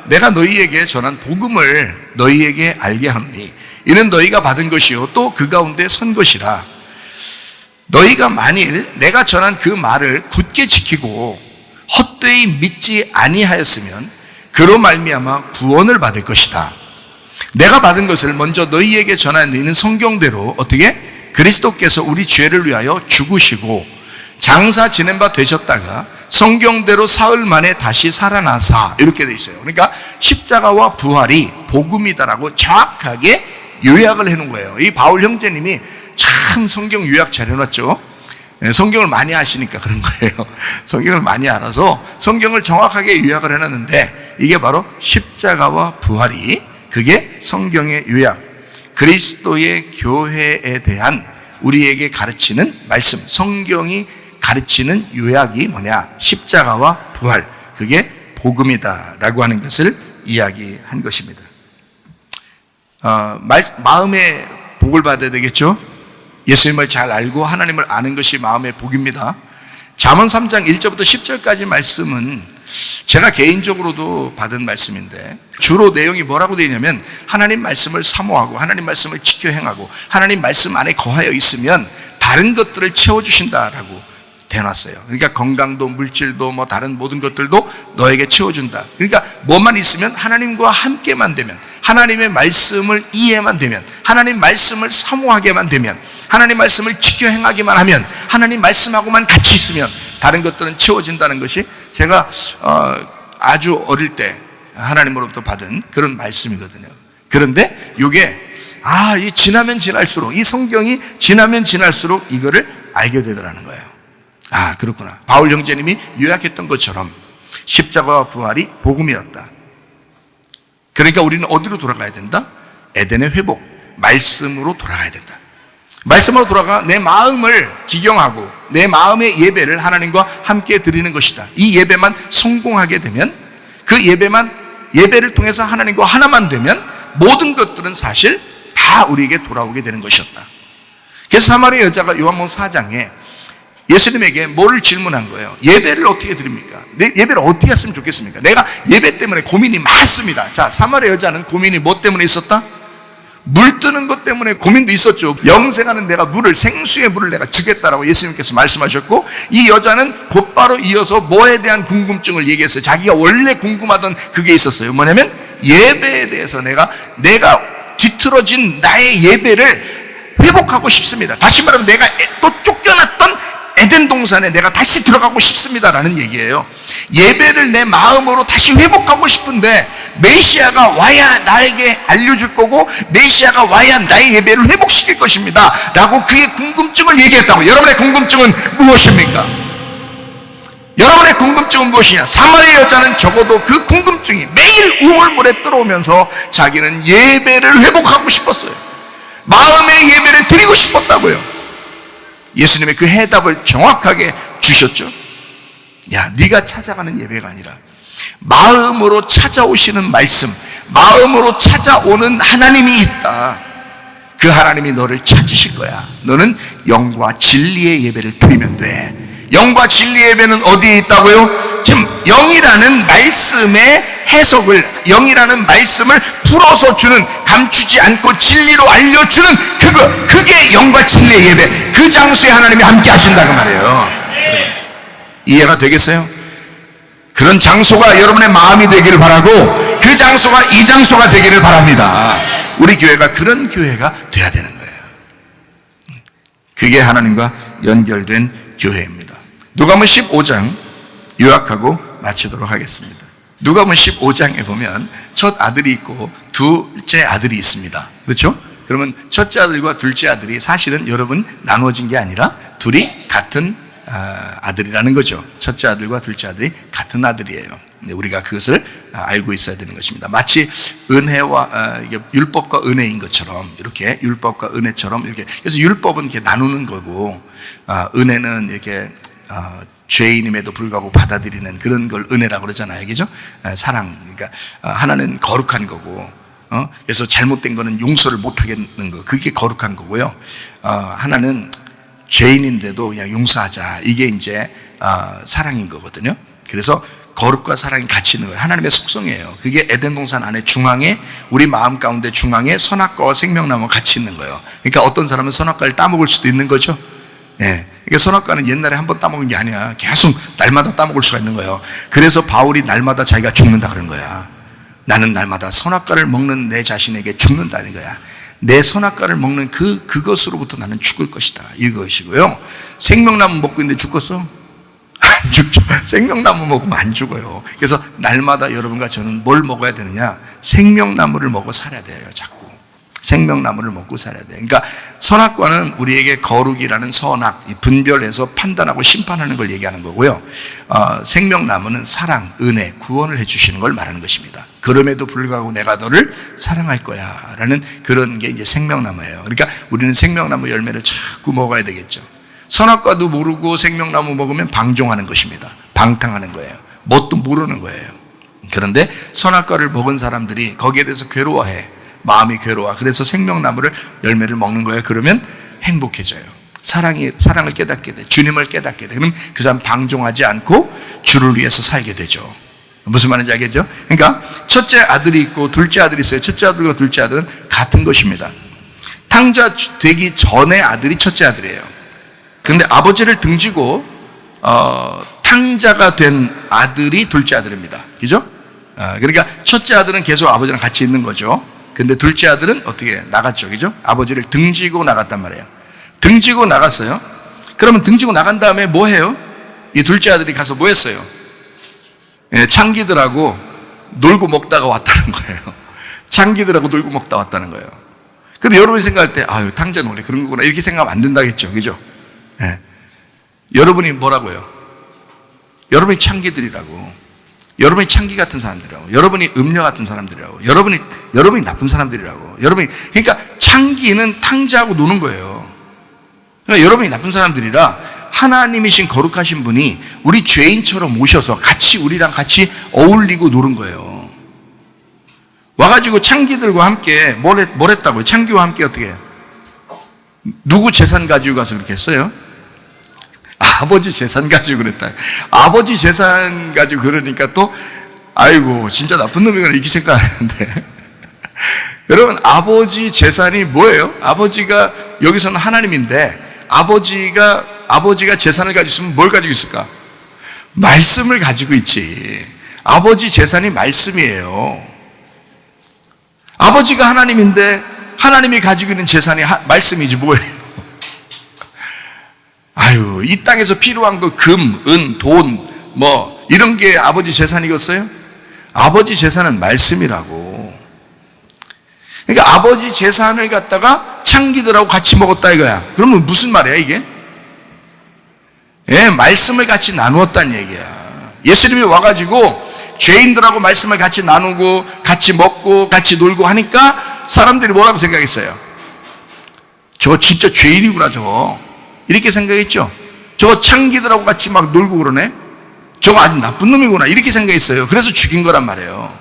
내가 너희에게 전한 복음을 너희에게 알게 하노니 이는 너희가 받은 것이요 또 그 가운데 선 것이라. 너희가 만일 내가 전한 그 말을 굳게 지키고 헛되이 믿지 아니하였으면 그로 말미암아 구원을 받을 것이다. 내가 받은 것을 먼저 너희에게 전한 너희는 성경대로 어떻게 그리스도께서 우리 죄를 위하여 죽으시고 장사 지낸 바 되셨다가 성경대로 사흘 만에 다시 살아나사, 이렇게 돼 있어요. 그러니까 십자가와 부활이 복음이다라고 정확하게 요약을 해놓은 거예요. 이 바울 형제님이 참 성경 요약 잘 해놨죠. 성경을 많이 아시니까 그런 거예요. 성경을 많이 알아서 성경을 정확하게 요약을 해놨는데, 이게 바로 십자가와 부활이, 그게 성경의 요약, 그리스도의 교회에 대한 우리에게 가르치는 말씀, 성경이 가르치는 요약이 뭐냐? 십자가와 부활, 그게 복음이다라고 하는 것을 이야기한 것입니다. 마음의 복을 받아야 되겠죠? 예수님을 잘 알고 하나님을 아는 것이 마음의 복입니다. 잠언 3장 1절부터 10절까지 말씀은 제가 개인적으로도 받은 말씀인데, 주로 내용이 뭐라고 되어 있냐면 하나님 말씀을 사모하고 하나님 말씀을 지켜 행하고 하나님 말씀 안에 거하여 있으면 다른 것들을 채워주신다라고 대놨어요. 그러니까 건강도 물질도 뭐 다른 모든 것들도 너에게 채워준다. 그러니까 뭐만 있으면 하나님과 함께만 되면, 하나님의 말씀을 이해만 되면, 하나님 말씀을 사모하게만 되면, 하나님 말씀을 지켜 행하기만 하면, 하나님 말씀하고만 같이 있으면 다른 것들은 채워진다는 것이 제가 아주 어릴 때 하나님으로부터 받은 그런 말씀이거든요. 그런데 이게 이 지나면 지날수록, 이 성경이 지나면 지날수록 이거를 알게 되더라는 거예요. 그렇구나. 바울 형제님이 요약했던 것처럼 십자가와 부활이 복음이었다. 그러니까 우리는 어디로 돌아가야 된다? 에덴의 회복, 말씀으로 돌아가야 된다. 말씀으로 돌아가 내 마음을 기경하고 내 마음의 예배를 하나님과 함께 드리는 것이다. 이 예배만 성공하게 되면, 그 예배를 통해서 하나님과 하나만 되면 모든 것들은 사실 다 우리에게 돌아오게 되는 것이었다. 그래서 사마리아 여자가 요한복음 4장에 예수님에게 뭐를 질문한 거예요? 예배를 어떻게 드립니까? 예배를 어떻게 했으면 좋겠습니까? 내가 예배 때문에 고민이 많습니다. 자, 사마리아 여자는 고민이 뭐 때문에 있었다? 물 뜨는 것 때문에 고민도 있었죠. 영생하는 내가 생수의 물을 내가 주겠다라고 예수님께서 말씀하셨고, 이 여자는 곧바로 이어서 뭐에 대한 궁금증을 얘기했어요. 자기가 원래 궁금하던 그게 있었어요. 뭐냐면 예배에 대해서 내가 뒤틀어진 나의 예배를 회복하고 싶습니다. 다시 말하면 내가 또 쫓겨났던 에덴 동산에 내가 다시 들어가고 싶습니다라는 얘기예요. 예배를 내 마음으로 다시 회복하고 싶은데 메시아가 와야 나에게 알려줄 거고 메시아가 와야 나의 예배를 회복시킬 것입니다 라고 그의 궁금증을 얘기했다고. 여러분의 궁금증은 무엇입니까? 여러분의 궁금증은 무엇이냐? 사마리아 여자는 적어도 그 궁금증이 매일 우물물에 들어오면서 자기는 예배를 회복하고 싶었어요. 마음의 예배를 드리고 싶었다고요. 예수님의 그 해답을 정확하게 주셨죠. 네가 찾아가는 예배가 아니라 마음으로 찾아오시는 말씀, 마음으로 찾아오는 하나님이 있다. 그 하나님이 너를 찾으실 거야. 너는 영과 진리의 예배를 드리면 돼. 영과 진리의 예배는 어디에 있다고요? 지금 영이라는 말씀의 해석을, 영이라는 말씀을 풀어서 주는, 감추지 않고 진리로 알려주는 그게 영과 진리의 예배, 그 장소에 하나님이 함께 하신다고 말이에요. 이해가 되겠어요? 그런 장소가 여러분의 마음이 되기를 바라고 그 장소가 이 장소가 되기를 바랍니다. 우리 교회가 그런 교회가 돼야 되는 거예요. 그게 하나님과 연결된 교회입니다. 누가복음 15장 요약하고 마치도록 하겠습니다. 누가복음 15장에 보면 첫 아들이 있고 둘째 아들이 있습니다. 그렇죠? 그러면 첫째 아들과 둘째 아들이 사실은 여러분 나누어진 게 아니라 둘이 같은 아들이라는 거죠. 첫째 아들과 둘째 아들이 같은 아들이에요. 우리가 그것을 알고 있어야 되는 것입니다. 마치 은혜와 율법과 은혜인 것처럼, 이렇게 율법과 은혜처럼 이렇게, 그래서 율법은 이렇게 나누는 거고 은혜는 이렇게 죄인임에도 불구하고 받아들이는 그런 걸 은혜라고 그러잖아요. 그죠? 사랑. 그러니까 하나는 거룩한 거고, 그래서 잘못된 거는 용서를 못 하겠는 거, 그게 거룩한 거고요. 하나는 죄인인데도 그냥 용서하자, 이게 이제 사랑인 거거든요. 그래서 거룩과 사랑이 같이 있는 거예요. 하나님의 속성이에요. 그게 에덴 동산 안에 중앙에, 우리 마음 가운데 중앙에 선악과와 생명나무가 같이 있는 거예요. 그러니까 어떤 사람은 선악과를 따먹을 수도 있는 거죠. 그러니까 선악과는 옛날에 한 번 따먹은 게 아니야. 계속 날마다 따먹을 수가 있는 거예요. 그래서 바울이 날마다 자기가 죽는다 그런 거야. 나는 날마다 선악과를 먹는 내 자신에게 죽는다는 거야. 내 선악과를 먹는 그것으로부터 나는 죽을 것이다. 이것이고요. 생명나무 먹고 있는데 죽겠어? 안 죽죠. 생명나무 먹으면 안 죽어요. 그래서 날마다 여러분과 저는 뭘 먹어야 되느냐? 생명나무를 먹어 살아야 돼요. 자꾸 생명나무를 먹고 살아야 돼요. 그러니까 선악과는 우리에게 거룩이라는 선악, 분별해서 판단하고 심판하는 걸 얘기하는 거고요. 생명나무는 사랑, 은혜, 구원을 해주시는 걸 말하는 것입니다. 그럼에도 불구하고 내가 너를 사랑할 거야 라는 그런 게 이제 생명나무예요. 그러니까 우리는 생명나무 열매를 자꾸 먹어야 되겠죠. 선악과도 모르고 생명나무 먹으면 방종하는 것입니다. 방탕하는 거예요. 뭣도 모르는 거예요. 그런데 선악과를 먹은 사람들이 거기에 대해서 괴로워해. 마음이 괴로워. 그래서 생명나무를 열매를 먹는 거예요. 그러면 행복해져요. 사랑을 깨닫게 돼. 주님을 깨닫게 돼. 그럼 그 사람 방종하지 않고 주를 위해서 살게 되죠. 무슨 말인지 알겠죠? 그러니까 첫째 아들이 있고 둘째 아들이 있어요. 첫째 아들과 둘째 아들은 같은 것입니다. 탕자 되기 전에 아들이 첫째 아들이에요. 그런데 아버지를 등지고 탕자가 된 아들이 둘째 아들입니다. 그죠? 그러니까 첫째 아들은 계속 아버지랑 같이 있는 거죠. 근데 둘째 아들은 어떻게 나갔죠? 그죠? 아버지를 등지고 나갔단 말이에요. 등지고 나갔어요. 그러면 등지고 나간 다음에 뭐 해요? 이 둘째 아들이 가서 뭐 했어요? 창기들하고 놀고 먹다가 왔다는 거예요. 창기들하고 놀고 먹다 왔다는 거예요. 근데 여러분이 생각할 때, 아유, 탕자는 원래 그런 거구나. 이렇게 생각하면 안 된다겠죠. 그죠? 예. 여러분이 뭐라고요? 여러분이 창기들이라고. 여러분이 창기 같은 사람들이라고. 여러분이 음녀 같은 사람들이라고. 여러분이 나쁜 사람들이라고. 그러니까 창기는 탕자하고 노는 거예요. 그러니까 여러분이 나쁜 사람들이라 하나님이신 거룩하신 분이 우리 죄인처럼 오셔서 우리랑 같이 어울리고 노는 거예요. 와가지고 창기들과 함께 뭘 했다고요? 창기와 함께 어떻게 해요? 누구 재산 가지고 가서 그렇게 했어요? 아버지 재산 가지고 그랬다. 아버지 재산 가지고 그러니까 또 아이고 진짜 나쁜 놈이구나 이렇게 생각하는데 여러분 아버지 재산이 뭐예요? 아버지가 여기서는 하나님인데 아버지가 재산을 가지고 있으면 뭘 가지고 있을까? 말씀을 가지고 있지. 아버지 재산이 말씀이에요. 아버지가 하나님인데 하나님이 가지고 있는 재산이 말씀이지 뭐예요? 아유, 이 땅에서 필요한 거 금, 은, 돈, 뭐 이런 게 아버지 재산이겠어요? 아버지 재산은 말씀이라고. 그러니까 아버지 재산을 갖다가 창기들하고 같이 먹었다 이거야. 그러면 무슨 말이야 이게? 예, 말씀을 같이 나누었다는 얘기야. 예수님이 와가지고 죄인들하고 말씀을 같이 나누고 같이 먹고 같이 놀고 하니까 사람들이 뭐라고 생각했어요? 저거 진짜 죄인이구나 저거. 이렇게 생각했죠. 저거 창기들하고 같이 막 놀고 그러네. 저거 아주 나쁜 놈이구나 이렇게 생각했어요. 그래서 죽인 거란 말이에요.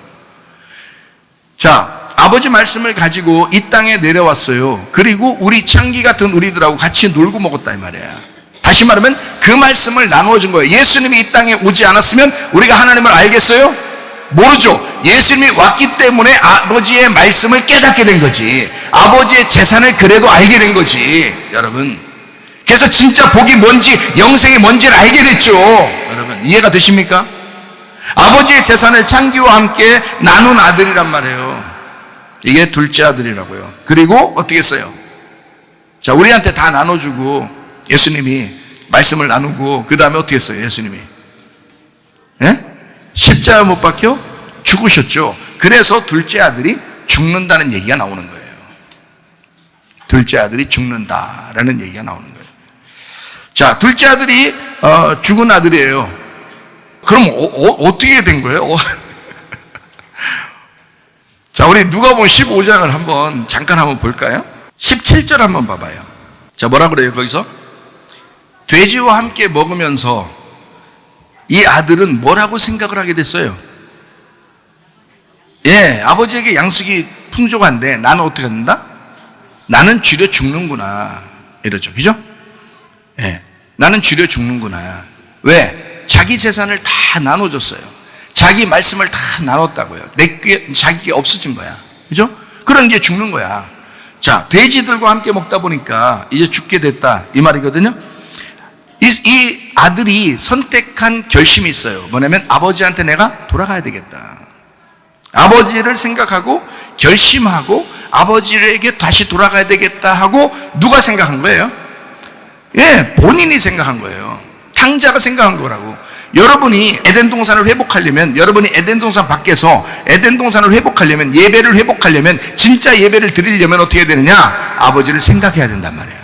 자, 아버지 말씀을 가지고 이 땅에 내려왔어요. 그리고 우리 창기 같은 우리들하고 같이 놀고 먹었다 이 말이야. 다시 말하면 그 말씀을 나누어 준 거예요. 예수님이 이 땅에 오지 않았으면 우리가 하나님을 알겠어요? 모르죠. 예수님이 왔기 때문에 아버지의 말씀을 깨닫게 된 거지. 아버지의 재산을 그래도 알게 된 거지. 여러분, 그래서 진짜 복이 뭔지 영생이 뭔지를 알게 됐죠. 여러분 이해가 되십니까? 아버지의 재산을 창기와 함께 나눈 아들이란 말이에요. 이게 둘째 아들이라고요. 그리고 어떻게 했어요? 자, 우리한테 다 나눠주고 예수님이 말씀을 나누고 그 다음에 어떻게 했어요? 예수님이 십자가 못 박혀 죽으셨죠. 그래서 둘째 아들이 죽는다는 얘기가 나오는 거예요. 둘째 아들이 죽는다라는 얘기가 나오는 거예요. 자, 둘째 아들이 죽은 아들이에요. 그럼 어떻게 된 거예요? 자, 우리 누가복음 15장을 한번 잠깐 한번 볼까요? 17절 한번 봐봐요. 자, 뭐라 그래요 거기서? 돼지와 함께 먹으면서 이 아들은 뭐라고 생각을 하게 됐어요? 예, 아버지에게 양식이 풍족한데 나는 어떻게 한다? 나는 쥐려 죽는구나 이러죠. 그죠? 예, 나는 쥐려 죽는구나. 왜? 자기 재산을 다 나눠줬어요. 자기 말씀을 다 나눴다고요. 자기가 없어진 거야. 그죠? 그럼 이제 죽는 거야. 자, 돼지들과 함께 먹다 보니까 이제 죽게 됐다 이 말이거든요. 이 아들이 선택한 결심이 있어요. 뭐냐면 아버지한테 내가 돌아가야 되겠다. 아버지를 생각하고 결심하고 아버지에게 다시 돌아가야 되겠다 하고 누가 생각한 거예요? 예, 본인이 생각한 거예요. 탕자가 생각한 거라고. 여러분이 에덴 동산을 회복하려면, 여러분이 에덴 동산 밖에서 에덴 동산을 회복하려면, 예배를 회복하려면, 진짜 예배를 드리려면 어떻게 해야 되느냐? 아버지를 생각해야 된단 말이에요.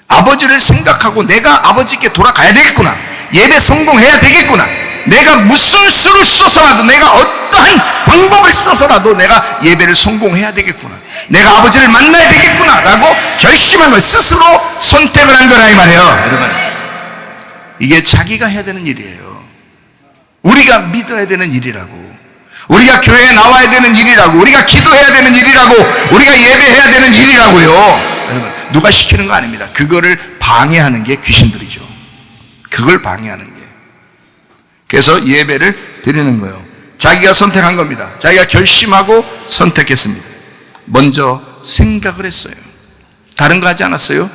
아버지를 생각하고 내가 아버지께 돌아가야 되겠구나, 예배 성공해야 되겠구나, 내가 무슨 수를 써서라도, 내가 어떠한 방법을 써서라도 내가 예배를 성공해야 되겠구나, 내가 아버지를 만나야 되겠구나 라고 결심한 걸, 스스로 선택을 한 거라 이 말이에요. 여러분, 이게 자기가 해야 되는 일이에요. 우리가 믿어야 되는 일이라고, 우리가 교회에 나와야 되는 일이라고, 우리가 기도해야 되는 일이라고, 우리가 예배해야 되는 일이라고요. 여러분, 누가 시키는 거 아닙니다. 그거를 방해하는 게 귀신들이죠. 그걸 방해하는 게. 그래서 예배를 드리는 거예요. 자기가 선택한 겁니다. 자기가 결심하고 선택했습니다. 먼저 생각을 했어요. 다른 거 하지 않았어요?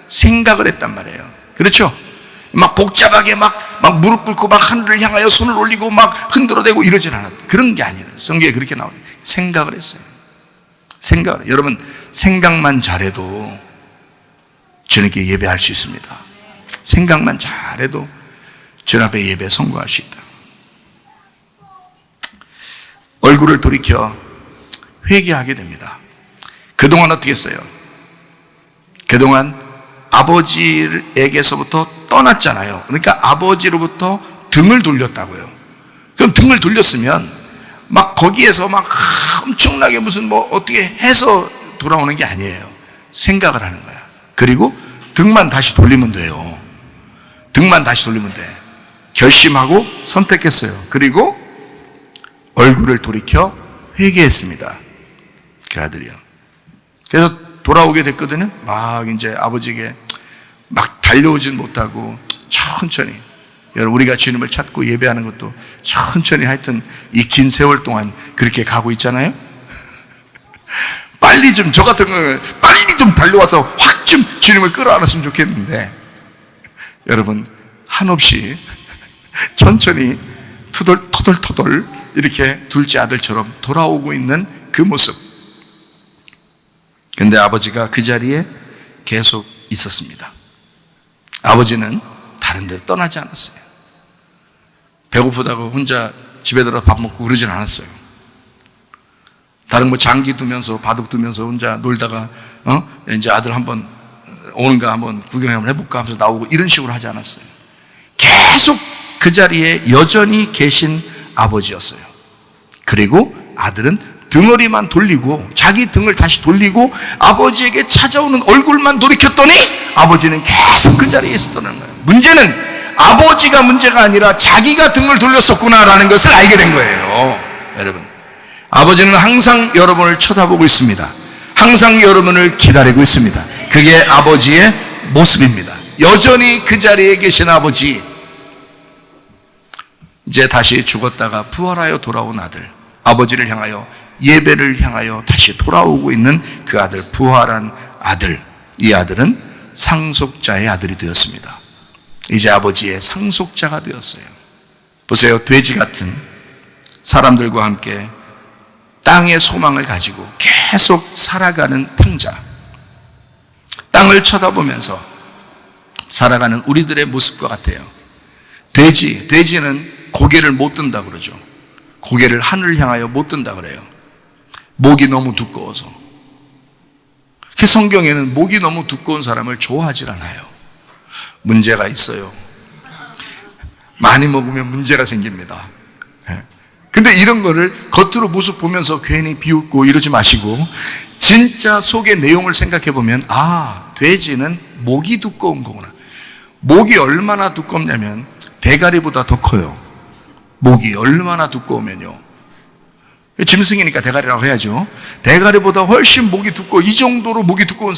생각을 했단 말이에요. 그렇죠? 막 복잡하게 막 무릎 꿇고 막 하늘을 향하여 손을 올리고 막 흔들어대고 이러진 않았어요. 그런 게 아니에요. 성경에 그렇게 나와요. 생각을 했어요. 생각을. 여러분, 생각만 잘해도 주님께 예배할 수 있습니다. 생각만 잘해도 주님 앞에 예배 성공할 수 있다. 얼굴을 돌이켜 회개하게 됩니다. 그동안 어떻게 했어요? 그동안 아버지에게서부터 떠났잖아요. 그러니까 아버지로부터 등을 돌렸다고요. 그럼 등을 돌렸으면 막 거기에서 막 엄청나게 무슨 뭐 어떻게 해서 돌아오는 게 아니에요. 생각을 하는 거야. 그리고 등만 다시 돌리면 돼요. 등만 다시 돌리면 돼. 결심하고 선택했어요. 그리고 얼굴을 돌이켜 회개했습니다. 그 아들이요. 그래서 돌아오게 됐거든요. 막 이제 아버지에게 막 달려오진 못하고 천천히, 여러분, 우리가 주님을 찾고 예배하는 것도 천천히 하여튼 이 긴 세월 동안 그렇게 가고 있잖아요. 빨리 좀, 저 같은 경우는 빨리 좀 달려와서 확 좀 주님을 끌어안았으면 좋겠는데, 여러분, 한없이 천천히 터덜터덜 이렇게 둘째 아들처럼 돌아오고 있는 그 모습. 근데 아버지가 그 자리에 계속 있었습니다. 아버지는 다른 데 떠나지 않았어요. 배고프다고 혼자 집에 들어 밥 먹고 그러진 않았어요. 다른 뭐 장기 두면서 바둑 두면서 혼자 놀다가 이제 아들 한번 오는가 한번 구경 한번 해볼까 하면서 나오고 이런 식으로 하지 않았어요. 계속 그 자리에 여전히 계신 아버지였어요. 그리고 아들은 등허리만 돌리고, 자기 등을 다시 돌리고 아버지에게 찾아오는 얼굴만 돌이켰더니 아버지는 계속 그 자리에 있었다는 거예요. 문제는 아버지가 문제가 아니라 자기가 등을 돌렸었구나라는 것을 알게 된 거예요. 여러분, 아버지는 항상 여러분을 쳐다보고 있습니다. 항상 여러분을 기다리고 있습니다. 그게 아버지의 모습입니다. 여전히 그 자리에 계신 아버지, 이제 다시 죽었다가 부활하여 돌아온 아들, 아버지를 향하여, 예배를 향하여 다시 돌아오고 있는 그 아들, 부활한 아들. 이 아들은 상속자의 아들이 되었습니다. 이제 아버지의 상속자가 되었어요. 보세요. 돼지 같은 사람들과 함께 땅의 소망을 가지고 계속 살아가는 탕자, 땅을 쳐다보면서 살아가는 우리들의 모습과 같아요. 돼지는 고개를 못 든다 그러죠. 고개를 하늘을 향하여 못 든다 그래요. 목이 너무 두꺼워서. 그 성경에는 목이 너무 두꺼운 사람을 좋아하질 않아요. 문제가 있어요. 많이 먹으면 문제가 생깁니다. 근데 이런 거를 겉으로 모습 보면서 괜히 비웃고 이러지 마시고, 진짜 속의 내용을 생각해 보면, 아, 돼지는 목이 두꺼운 거구나. 목이 얼마나 두껍냐면 대가리보다 더 커요. 목이 얼마나 두꺼우면요, 짐승이니까 대가리라고 해야죠. 대가리보다 훨씬 목이 두꺼워. 이 정도로 목이 두꺼운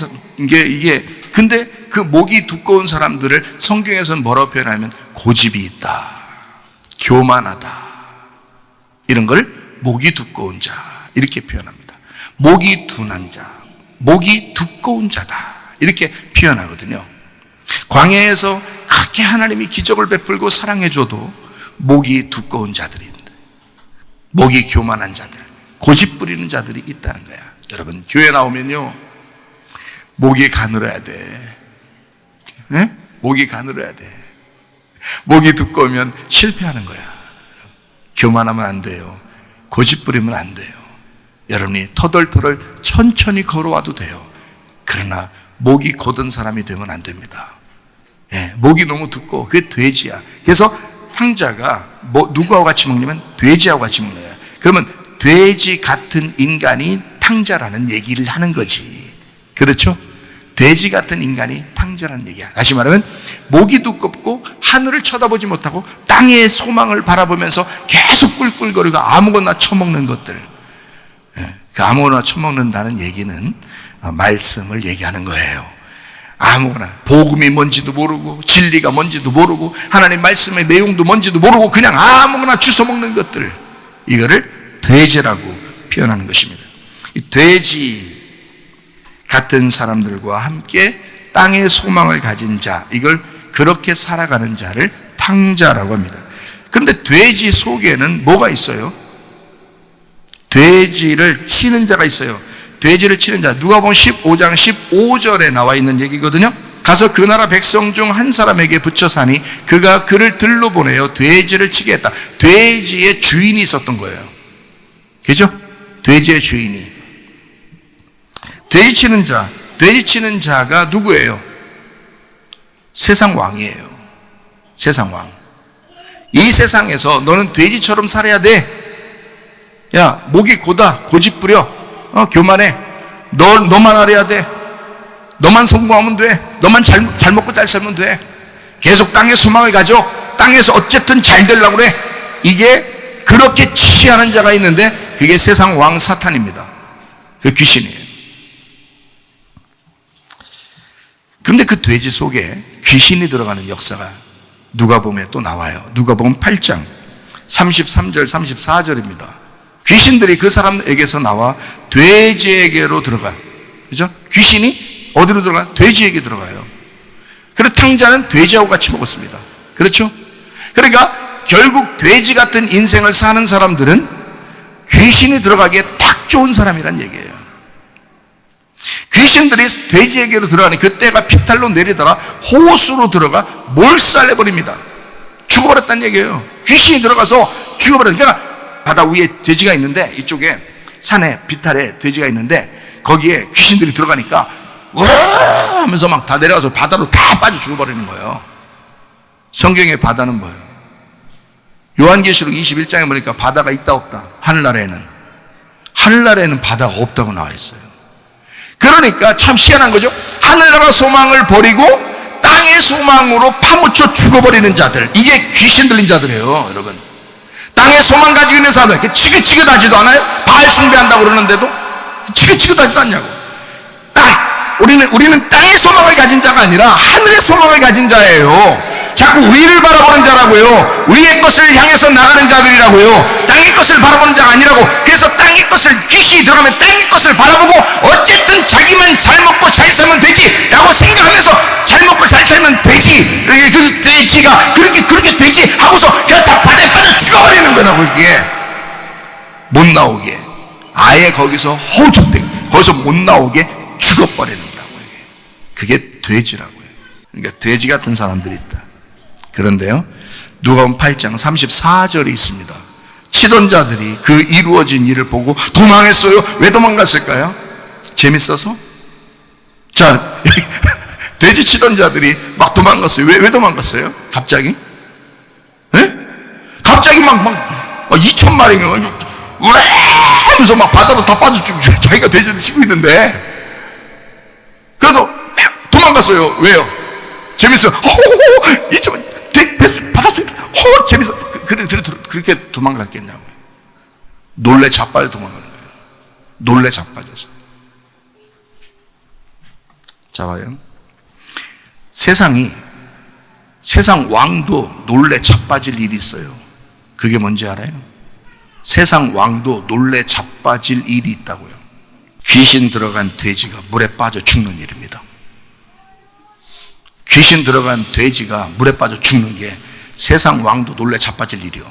게 이게, 근데 그 목이 두꺼운 사람들을 성경에서는 뭐라고 표현하면 고집이 있다, 교만하다, 이런 걸 목이 두꺼운 자 이렇게 표현합니다. 목이 둔한 자, 목이 두꺼운 자다 이렇게 표현하거든요. 광야에서 그렇게 하나님이 기적을 베풀고 사랑해줘도 목이 두꺼운 자들입니다. 목이 교만한 자들, 고집 부리는 자들이 있다는 거야. 여러분, 교회 나오면요, 목이 가늘어야 돼. 네? 목이 가늘어야 돼. 목이 두꺼우면 실패하는 거야. 교만하면 안 돼요. 고집 부리면 안 돼요. 여러분이 터덜터덜 천천히 걸어와도 돼요. 그러나 목이 곧은 사람이 되면 안 됩니다. 예, 목이 너무 두꺼워. 그게 돼지야. 그래서 황자가 누구하고 같이 먹냐면 돼지하고 같이 먹는 거야. 그러면 돼지 같은 인간이 탕자라는 얘기를 하는 거지. 그렇죠? 돼지 같은 인간이 탕자라는 얘기야. 다시 말하면 목이 두껍고 하늘을 쳐다보지 못하고 땅의 소망을 바라보면서 계속 꿀꿀거리고 아무거나 처먹는 것들. 그 아무거나 처먹는다는 얘기는 말씀을 얘기하는 거예요. 아무거나 복음이 뭔지도 모르고 진리가 뭔지도 모르고 하나님 말씀의 내용도 뭔지도 모르고 그냥 아무거나 주워 먹는 것들, 이거를 돼지라고 표현하는 것입니다. 이 돼지 같은 사람들과 함께 땅의 소망을 가진 자, 이걸 그렇게 살아가는 자를 탕자라고 합니다. 그런데 돼지 속에는 뭐가 있어요? 돼지를 치는 자가 있어요. 돼지를 치는 자, 누가복음 15장 15절에 나와 있는 얘기거든요. 가서 그 나라 백성 중 한 사람에게 붙여 사니 그가 그를 들로 보내어 돼지를 치게 했다. 돼지의 주인이 있었던 거예요. 그죠? 돼지의 주인이. 돼지 치는 자가 누구예요? 세상 왕이에요. 세상 왕. 이 세상에서 너는 돼지처럼 살아야 돼. 야, 목이 고다, 고집 부려, 교만해. 너만 알아야 돼. 너만 성공하면 돼. 너만 잘 먹고 잘 살면 돼. 계속 땅에 소망을 가져. 땅에서 어쨌든 잘 되려고 그래. 이게 그렇게 취하는 자가 있는데 그게 세상 왕 사탄입니다. 그 귀신이에요. 그런데 그 돼지 속에 귀신이 들어가는 역사가 누가복음에 또 나와요. 누가복음 8장 33절 34절입니다. 귀신들이 그 사람에게서 나와 돼지에게로 들어가. 그죠? 귀신이 어디로 들어가? 돼지에게 들어가요. 그래서 탕자는 돼지하고 같이 먹었습니다. 그렇죠? 그러니까 결국 돼지 같은 인생을 사는 사람들은 귀신이 들어가기에 딱 좋은 사람이란 얘기예요. 귀신들이 돼지에게로 들어가니 그때가 피탈로 내리다가 호수로 들어가 몰살해버립니다. 죽어버렸다는 얘기예요. 귀신이 들어가서 죽어버렸어요. 그러니까 바다 위에 돼지가 있는데, 이쪽에 산에 비탈에 돼지가 있는데 거기에 귀신들이 들어가니까 으아 하면서 막 다 내려가서 바다로 다 빠져 죽어버리는 거예요. 성경의 바다는 뭐예요? 요한계시록 21장에 보니까 바다가 있다 없다. 하늘나라에는 바다가 없다고 나와 있어요. 그러니까 참 희한한 거죠. 하늘나라 소망을 버리고 땅의 소망으로 파묻혀 죽어버리는 자들, 이게 귀신 들린 자들이에요. 여러분, 땅에 소망 가지고 있는 사람들, 지긋지긋하지도 않아요? 바알 숭배한다고 그러는데도 지긋지긋하지도 않냐고. 우리는 땅의 소망을 가진 자가 아니라 하늘의 소망을 가진 자예요. 자꾸 위를 바라보는 자라고요. 위의 것을 향해서 나가는 자들이라고요. 땅의 것을 바라보는 자가 아니라고. 그래서 땅의 것을, 귀신이 들어가면 땅의 것을 바라보고 어쨌든 자기만 잘 먹고 잘 살면 되지 라고 생각하면서 잘 먹고 잘 살면 되지, 그 돼지가 그렇게 되지 하고서 그냥 다 바다에 빠져 죽어버리는 거라고. 그게 못 나오게, 아예 거기서 허우적대고 거기서 못 나오게 죽어버리는 거라고. 그게 돼지라고요. 그러니까 돼지 같은 사람들이 있다. 그런데요, 누가복음 8장 34절이 있습니다. 치던 자들이 그 이루어진 일을 보고 도망했어요. 왜 도망갔을까요? 재밌어서? 자, 돼지 치던 자들이 막 도망갔어요. 왜 도망갔어요? 갑자기? 네? 갑자기 막 2,000마리가 으아 하면서 막 바다로 다 빠져 죽고 자기가 돼지를 치고 있는데, 그래도 도망갔어요. 왜요? 재밌어요. 바닷속에 재밌어. 그렇게 도망갔겠냐고요. 놀래 자빠져 도망가는 거예요. 놀래 자빠져서. 자, 봐요. 세상 왕도 놀래 자빠질 일이 있어요. 그게 뭔지 알아요? 세상 왕도 놀래 자빠질 일이 있다고요. 귀신 들어간 돼지가 물에 빠져 죽는 일입니다. 귀신 들어간 돼지가 물에 빠져 죽는 게 세상 왕도 놀래 자빠질 일이요.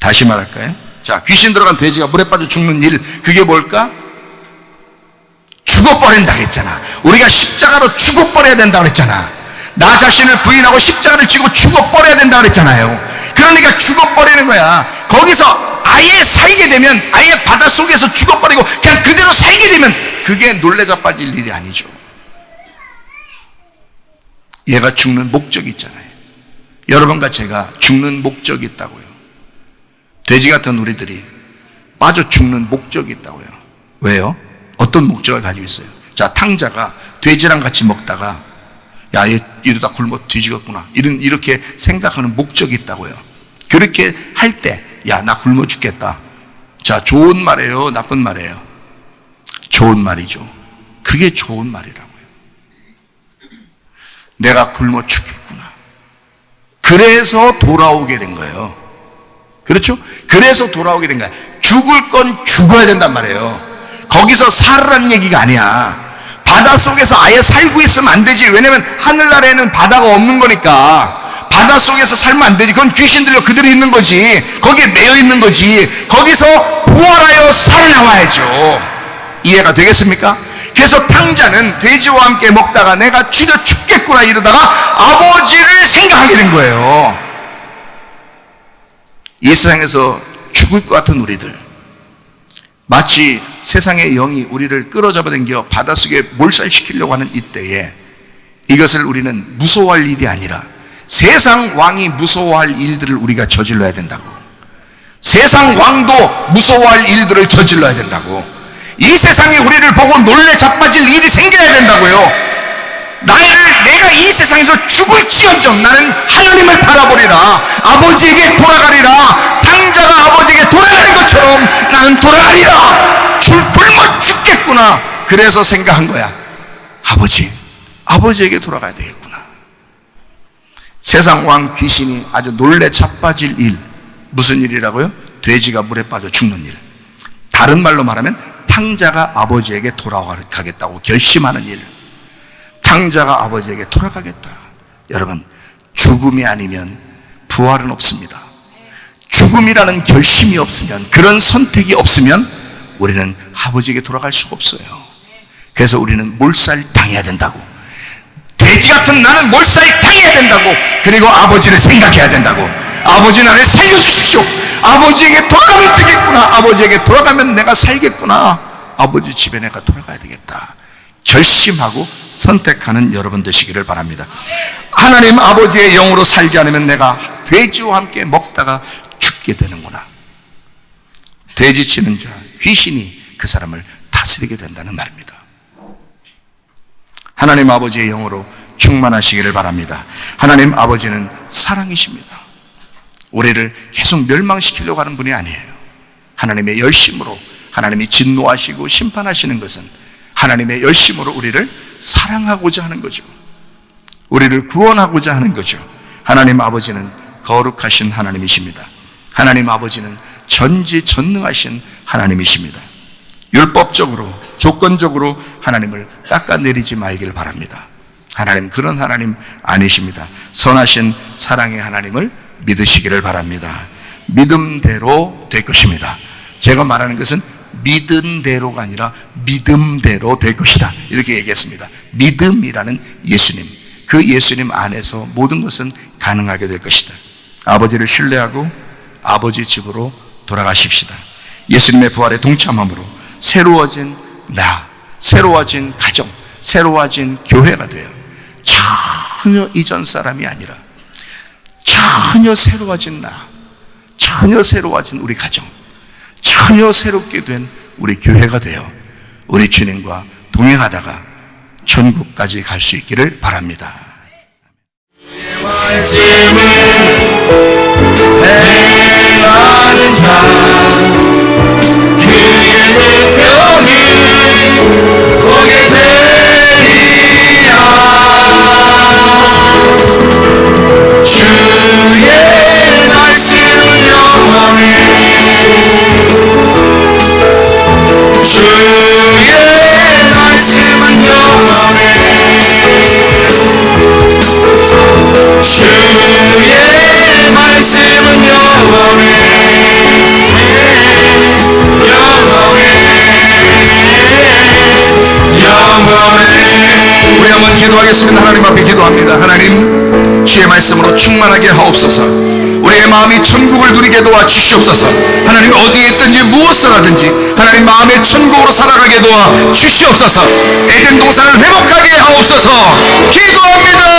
다시 말할까요? 자, 귀신 들어간 돼지가 물에 빠져 죽는 일, 그게 뭘까? 죽어버린다고 했잖아. 우리가 십자가로 죽어버려야 된다고 그랬잖아. 나 자신을 부인하고 십자가를 지고 죽어버려야 된다고 그랬잖아요. 그러니까 죽어버리는 거야. 거기서 아예 살게 되면, 아예 바닷속에서 죽어버리고 그냥 그대로 살게 되면 그게 놀래 자빠질 일이 아니죠. 얘가 죽는 목적이 있잖아요. 여러분과 제가 죽는 목적이 있다고요. 돼지 같은 우리들이 빠져 죽는 목적이 있다고요. 왜요? 어떤 목적을 가지고 있어요? 자, 탕자가 돼지랑 같이 먹다가 야, 얘 이러다 굶어 뒤지겠구나, 이렇게 생각하는 목적이 있다고요. 그렇게 할 때, 야, 나 굶어 죽겠다. 자, 좋은 말이에요, 나쁜 말이에요? 좋은 말이죠. 그게 좋은 말이라고요. 내가 굶어 죽겠구나. 그래서 돌아오게 된 거예요. 그렇죠? 그래서 돌아오게 된 거야. 죽을 건 죽어야 된단 말이에요. 거기서 살으라는 얘기가 아니야. 바닷속에서 아예 살고 있으면 안 되지. 왜냐면 하늘나라에는 바다가 없는 거니까. 바닷속에서 살면 안 되지. 그건 귀신들로 그대로 있는 거지. 거기에 매여 있는 거지. 거기서 부활하여 살아나와야죠. 이해가 되겠습니까? 그래서 탕자는 돼지와 함께 먹다가 내가 쥐려 죽겠구나 이러다가 아버지를 생각하게 된 거예요. 이 세상에서 죽을 것 같은 우리들, 마치 세상의 영이 우리를 끌어잡아당겨 바닷속에 몰살시키려고 하는 이때에 이것을 우리는 무서워할 일이 아니라 세상 왕이 무서워할 일들을 우리가 저질러야 된다고. 세상 왕도 무서워할 일들을 저질러야 된다고. 이 세상이 우리를 보고 놀래 자빠질 일이 생겨야 된다고요. 내가 이 세상에서 죽을지언정 나는 하나님을 바라보리라. 아버지에게 돌아가리라. 탕자가 아버지에게 돌아가는 것처럼 나는 돌아가리라. 굶어 죽겠구나. 그래서 생각한 거야. 아버지에게 돌아가야 되겠구나. 세상 왕 귀신이 아주 놀래 자빠질 일, 무슨 일이라고요? 돼지가 물에 빠져 죽는 일. 다른 말로 말하면 탕자가 아버지에게 돌아가겠다고 결심하는 일. 탕자가 아버지에게 돌아가겠다. 여러분, 죽음이 아니면 부활은 없습니다. 죽음이라는 결심이 없으면, 그런 선택이 없으면 우리는 아버지에게 돌아갈 수가 없어요. 그래서 우리는 몰살 당해야 된다고. 돼지 같은 나는 몰살 당해야 된다고. 그리고 아버지를 생각해야 된다고. 아버지, 나를 살려주십시오. 아버지에게 돌아가면 되겠구나. 아버지에게 돌아가면 내가 살겠구나. 아버지 집에 내가 돌아가야 되겠다. 결심하고 선택하는 여러분 되시기를 바랍니다. 하나님 아버지의 영으로 살지 않으면 내가 돼지와 함께 먹다가 죽게 되는구나. 돼지 치는 자, 귀신이 그 사람을 다스리게 된다는 말입니다. 하나님 아버지의 영으로 충만하시기를 바랍니다. 하나님 아버지는 사랑이십니다. 우리를 계속 멸망시키려고 하는 분이 아니에요. 하나님의 열심으로, 하나님이 진노하시고 심판하시는 것은 하나님의 열심으로 우리를 사랑하고자 하는 거죠. 우리를 구원하고자 하는 거죠. 하나님 아버지는 거룩하신 하나님이십니다. 하나님 아버지는 전지전능하신 하나님이십니다. 율법적으로, 조건적으로 하나님을 깎아내리지 말길 바랍니다. 하나님 그런 하나님 아니십니다. 선하신 사랑의 하나님을 믿으시기를 바랍니다. 믿음대로 될 것입니다. 제가 말하는 것은 믿은 대로가 아니라 믿음대로 될 것이다, 이렇게 얘기했습니다. 믿음이라는 예수님, 그 예수님 안에서 모든 것은 가능하게 될 것이다. 아버지를 신뢰하고 아버지 집으로 돌아가십시다. 예수님의 부활에 동참함으로 새로워진 나, 새로워진 가정, 새로워진 교회가 되어 전혀 이전 사람이 아니라 전혀 새로워진 나, 전혀 새로워진 우리 가정, 전혀 새롭게 된 우리 교회가 되어 우리 주님과 동행하다가 천국까지 갈 수 있기를 바랍니다. 말씀을 행하는 자, 그의 능력이 보게 되리라. 주의 말씀 영광을, 주의 말씀은 영광을, 주의 기도하겠습니다. 하나님 앞에 기도합니다. 하나님, 주의 말씀으로 충만하게 하옵소서. 우리의 마음이 천국을 누리게 도와 주시옵소서. 하나님, 어디에 있든지 무엇을 하든지 하나님 마음의 천국으로 살아가게 도와 주시옵소서. 에덴 동산을 회복하게 하옵소서. 기도합니다.